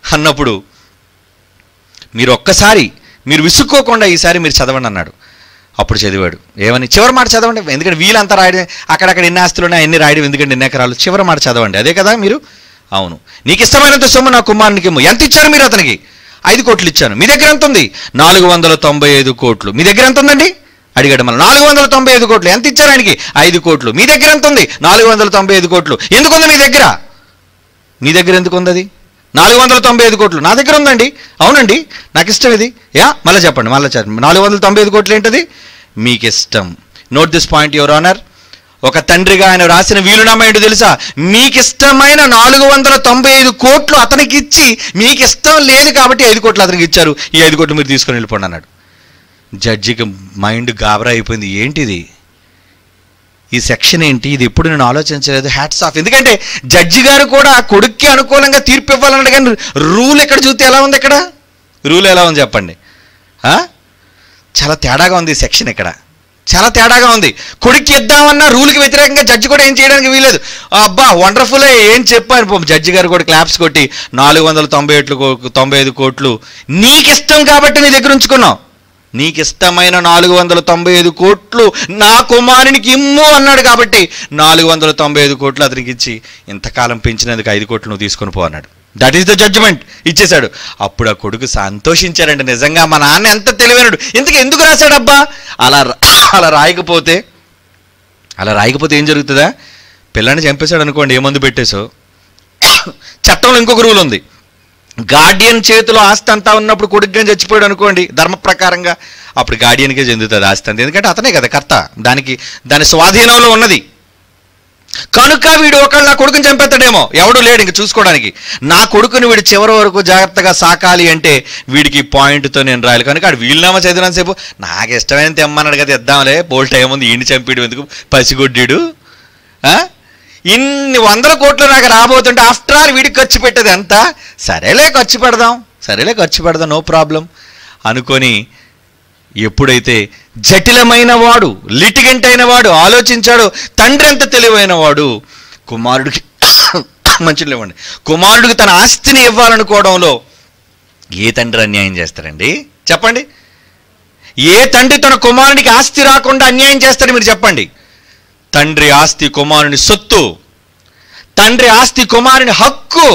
అన్నప్పుడు మీరు ఒక్కసారి మీరు విసుక్కోకుండా ఈసారి మీరు చదవండి అన్నాడు. అప్పుడు చదివాడు. ఏమని? చివరి మాట చదవండి, ఎందుకంటే వీళ్ళంతా రాయడం, అక్కడక్కడ ఎన్ని ఆస్తులు ఉన్నాయి ఎన్ని రాయడం ఎందుకంటే ఎన్ని ఎకరాలు, చివరి మాట చదవండి. అదే కదా మీరు? అవును. నీకు ఇష్టమైనంత సొమ్ము నా కుమారునికి ఇమ్ము. ఎంత ఇచ్చారు మీరు అతనికి? 5 కోట్లు ఇచ్చాను. మీ దగ్గర ఎంత ఉంది? 495 కోట్లు. మీ దగ్గర ఎంత ఉందండి అడిగాడు. మళ్ళీ 495 కోట్లు. ఎంత ఇచ్చారు ఆయనకి? 5 కోట్లు. మీ దగ్గర ఎంత ఉంది? 495 కోట్లు. ఎందుకుంది మీ దగ్గర? మీ దగ్గర ఎందుకు ఉంది అది? 495 కోట్లు నా దగ్గర ఉందండి. అవునండి, నాకు ఇష్టం ఇది. మళ్ళీ చెప్పండి, మళ్ళీ చెప్పండి. 495 కోట్లు ఏంటది? మీకు ఇష్టం. Note this point your honour. ఒక తండ్రిగా ఆయన రాసిన వీలునామా ఏంటో తెలుసా? మీకు ఇష్టమైన 495 కోట్లు అతనికి ఇచ్చి, మీకు ఇష్టం లేదు కాబట్టి 5 కోట్లు అతనికి ఇచ్చారు, ఈ 5 కోట్లు మీరు తీసుకొని వెళ్ళిపోండి అన్నాడు. జడ్జికి మైండ్ గాబరా అయిపోయింది. ఏంటిది, ఈ సెక్షన్ ఏంటి, ఇది ఎప్పుడు నేను ఆలోచించలేదు. Hats off. ఎందుకంటే జడ్జి గారు కూడా కొడుక్కి అనుకూలంగా తీర్పు ఇవ్వాలన్నాడు. కానీ రూల్ ఎక్కడ చూస్తే ఎలా ఉంది? ఇక్కడ రూల్ ఎలా ఉంది చెప్పండి? చాలా తేడాగా ఉంది ఈ సెక్షన్. ఇక్కడ చాలా తేడాగా ఉంది. కొడుక్కి ఇద్దామన్నా రూల్కి వ్యతిరేకంగా జడ్జి కూడా ఏం చేయడానికి వీలేదు. అబ్బా వండర్ఫుల్, ఏం చెప్పాను. జడ్జి గారు కూడా క్లాప్స్ కొట్టి 495 కోట్లు నీకు ఇష్టం కాబట్టి నీ దగ్గర ఉంచుకున్నావు. నీకు ఇష్టమైన 495 కోట్లు నా కుమారునికి ఇమ్ము అన్నాడు కాబట్టి 495 కోట్లు అతనికి ఇచ్చి, ఇంతకాలం పెంచినందుకు 5 కోట్లు నువ్వు తీసుకొని పో అన్నాడు. That is the judgement. ఇచ్చేశాడు. అప్పుడు ఆ కొడుకు సంతోషించాడండి. నిజంగా మా నాన్న ఎంత తెలివైనడు, ఎందుకు రాశాడబ్బా? అలా రాయకపోతే ఏం జరుగుతుందా? పిల్లాన్ని చంపేశాడు అనుకోండి, ఏ మందు పెట్టేసో. చట్టంలో ఇంకొక రూల్ ఉంది. గార్డియన్ చేతిలో ఆస్తి అంతా ఉన్నప్పుడు కొడుకుగా చచ్చిపోయాడు అనుకోండి, ధర్మ ప్రకారంగా అప్పుడు గార్డియన్కే చెందుతుంది ఆస్తి అంతా. ఎందుకంటే అతనే కదా కర్త, దాని స్వాధీనంలో ఉన్నది. కనుక వీడు ఒకళ్ళు నా కొడుకుని చంపేస్తాడేమో, ఎవడు లేడు ఇంక చూసుకోవడానికి. నా కొడుకుని వీడు చివరి వరకు జాగ్రత్తగా సాకాలి అంటే వీడికి పాయింట్తో నేను రాయాలి. కనుక ఆడు వీలునామా చదివినంతసేపు నాకు ఇష్టమైన తెమ్మన్నాడు కదా, ఇద్దాంలే, బోల్ట్ ఏముంది, ఈయన చంపేయడం ఎందుకు, పసిగొడ్డీడు. ఇన్ని 100 కోట్లు నాకు రాబోతుంటే ఆఫ్టర్ ఆల్ వీడికి ఖర్చు పెట్టేది ఎంత? సరేలే ఖర్చు పెడదాం, నో ప్రాబ్లం అనుకొని, ఎప్పుడైతే జటిలమైన వాడు, లిటిగెంట్ అయిన వాడు ఆలోచించాడు, తండ్రి ఎంత తెలివైన వాడు, కుమారుడికి మంచిగా ఇవ్వండి, కుమారుడికి తన ఆస్తిని ఇవ్వాలనుకోవడంలో ఏ తండ్రి అన్యాయం చేస్తారండి చెప్పండి? ఏ తండ్రి తన కుమారుడికి ఆస్తి రాకుండా అన్యాయం చేస్తాడు మీరు చెప్పండి? తండ్రి ఆస్తి కుమారుని సొత్తు, తండ్రి ఆస్తి కుమారుని హక్కు.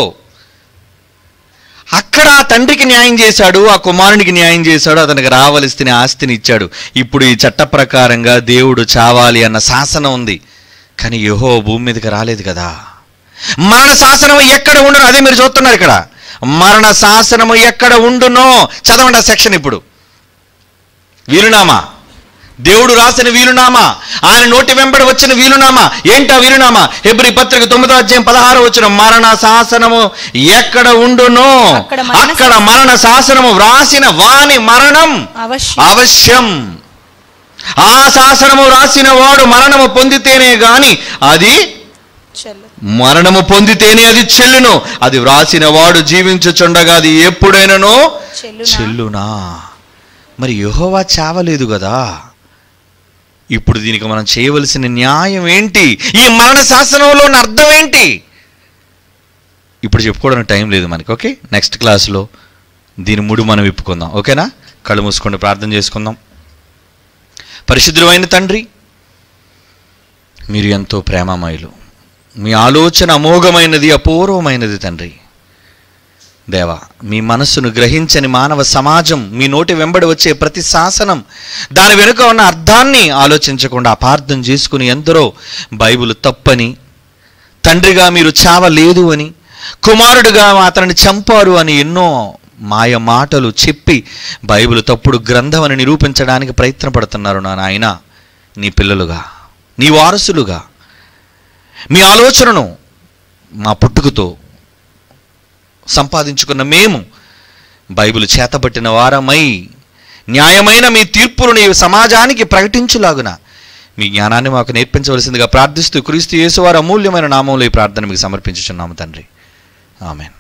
అక్కడ ఆ తండ్రికి న్యాయం చేశాడు, ఆ కుమారునికి న్యాయం చేశాడు, అతనికి రావలసిన ఆస్తిని ఇచ్చాడు. ఇప్పుడు ఈ చట్ట ప్రకారంగా దేవుడు చావాలి అన్న శాసనం ఉంది, కానీ యెహోవా భూమి మీదకి రాలేదు కదా. మరణ శాసనం ఎక్కడ ఉండునో అదే మీరు చూస్తున్నారు ఇక్కడ. మరణ శాసనము ఎక్కడ ఉండునో చదవండి ఆ సెక్షన్. ఇప్పుడు వీలునామా, దేవుడు రాసిన వీలునామా, ఆయన నోటి వెంబడి వచ్చిన వీలునామా. ఏంటా వీలునామా? హెబ్రీ పత్రిక 9వ అధ్యాయం 16వ వచనం, మరణ శాసనము ఎక్కడ ఉండునో అక్కడ మరణ శాసనము వ్రాసిన వాని మరణం అవశ్యం. ఆ శాసనము రాసిన వాడు మరణము పొందితేనే గాని అది మరణము పొందితేనే అది చెల్లును. అది వ్రాసిన వాడు జీవించుచుండగా అది ఎప్పుడైనానో చెల్లునా. మరి యెహోవా చావలేదు కదా. ఇప్పుడు దీనికి మనం చేయవలసిన న్యాయం ఏంటి? ఈ మరణ శాసనంలో ఉన్న అర్థం ఏంటి? ఇప్పుడు చెప్పుకోవడానికి టైం లేదు మనకి. ఓకే, నెక్స్ట్ క్లాస్లో దీని ముడి మనం విప్పుకుందాం. ఓకేనా? కళ్ళు మూసుకొని ప్రార్థన చేసుకుందాం. పరిశుద్ధుడైన తండ్రి, మీరు ఎంతో ప్రేమమయులు, మీ ఆలోచన అమోఘమైనది, అపూర్వమైనది తండ్రి. దేవా, మీ మనస్సును గ్రహించని మానవ సమాజం మీ నోటి వెంబడి వచ్చే ప్రతి శాసనం, దాని వెనుక ఉన్న అర్థాన్ని ఆలోచించకుండా అపార్థం చేసుకుని ఎందరో బైబిల్ తప్పని, తండ్రిగా మీరు చావలేదు అని, కుమారుడిగా అతన్ని చంపారు అని ఎన్నో మాయ మాటలు చెప్పి బైబిల్ తప్పుడు గ్రంథం అని నిరూపించడానికి ప్రయత్నపడుతున్నారు. నా నాయన, నీ పిల్లలుగా, నీ వారసులుగా మీ ఆలోచనను మా పుట్టుకతో సంపాదించుకున్న మేము బైబిల్ చేతబట్టిన వారమై న్యాయమైన మీ తీర్పులను ఈ సమాజానికి ప్రకటించులాగున మీ జ్ఞానాన్ని మాకు నేర్పించవలసిందిగా ప్రార్థిస్తూ క్రీస్తు యేసు వారి అమూల్యమైన నామంలో ఈ ప్రార్థన మీకు సమర్పించుచున్నాము తండ్రి. ఆమేన్.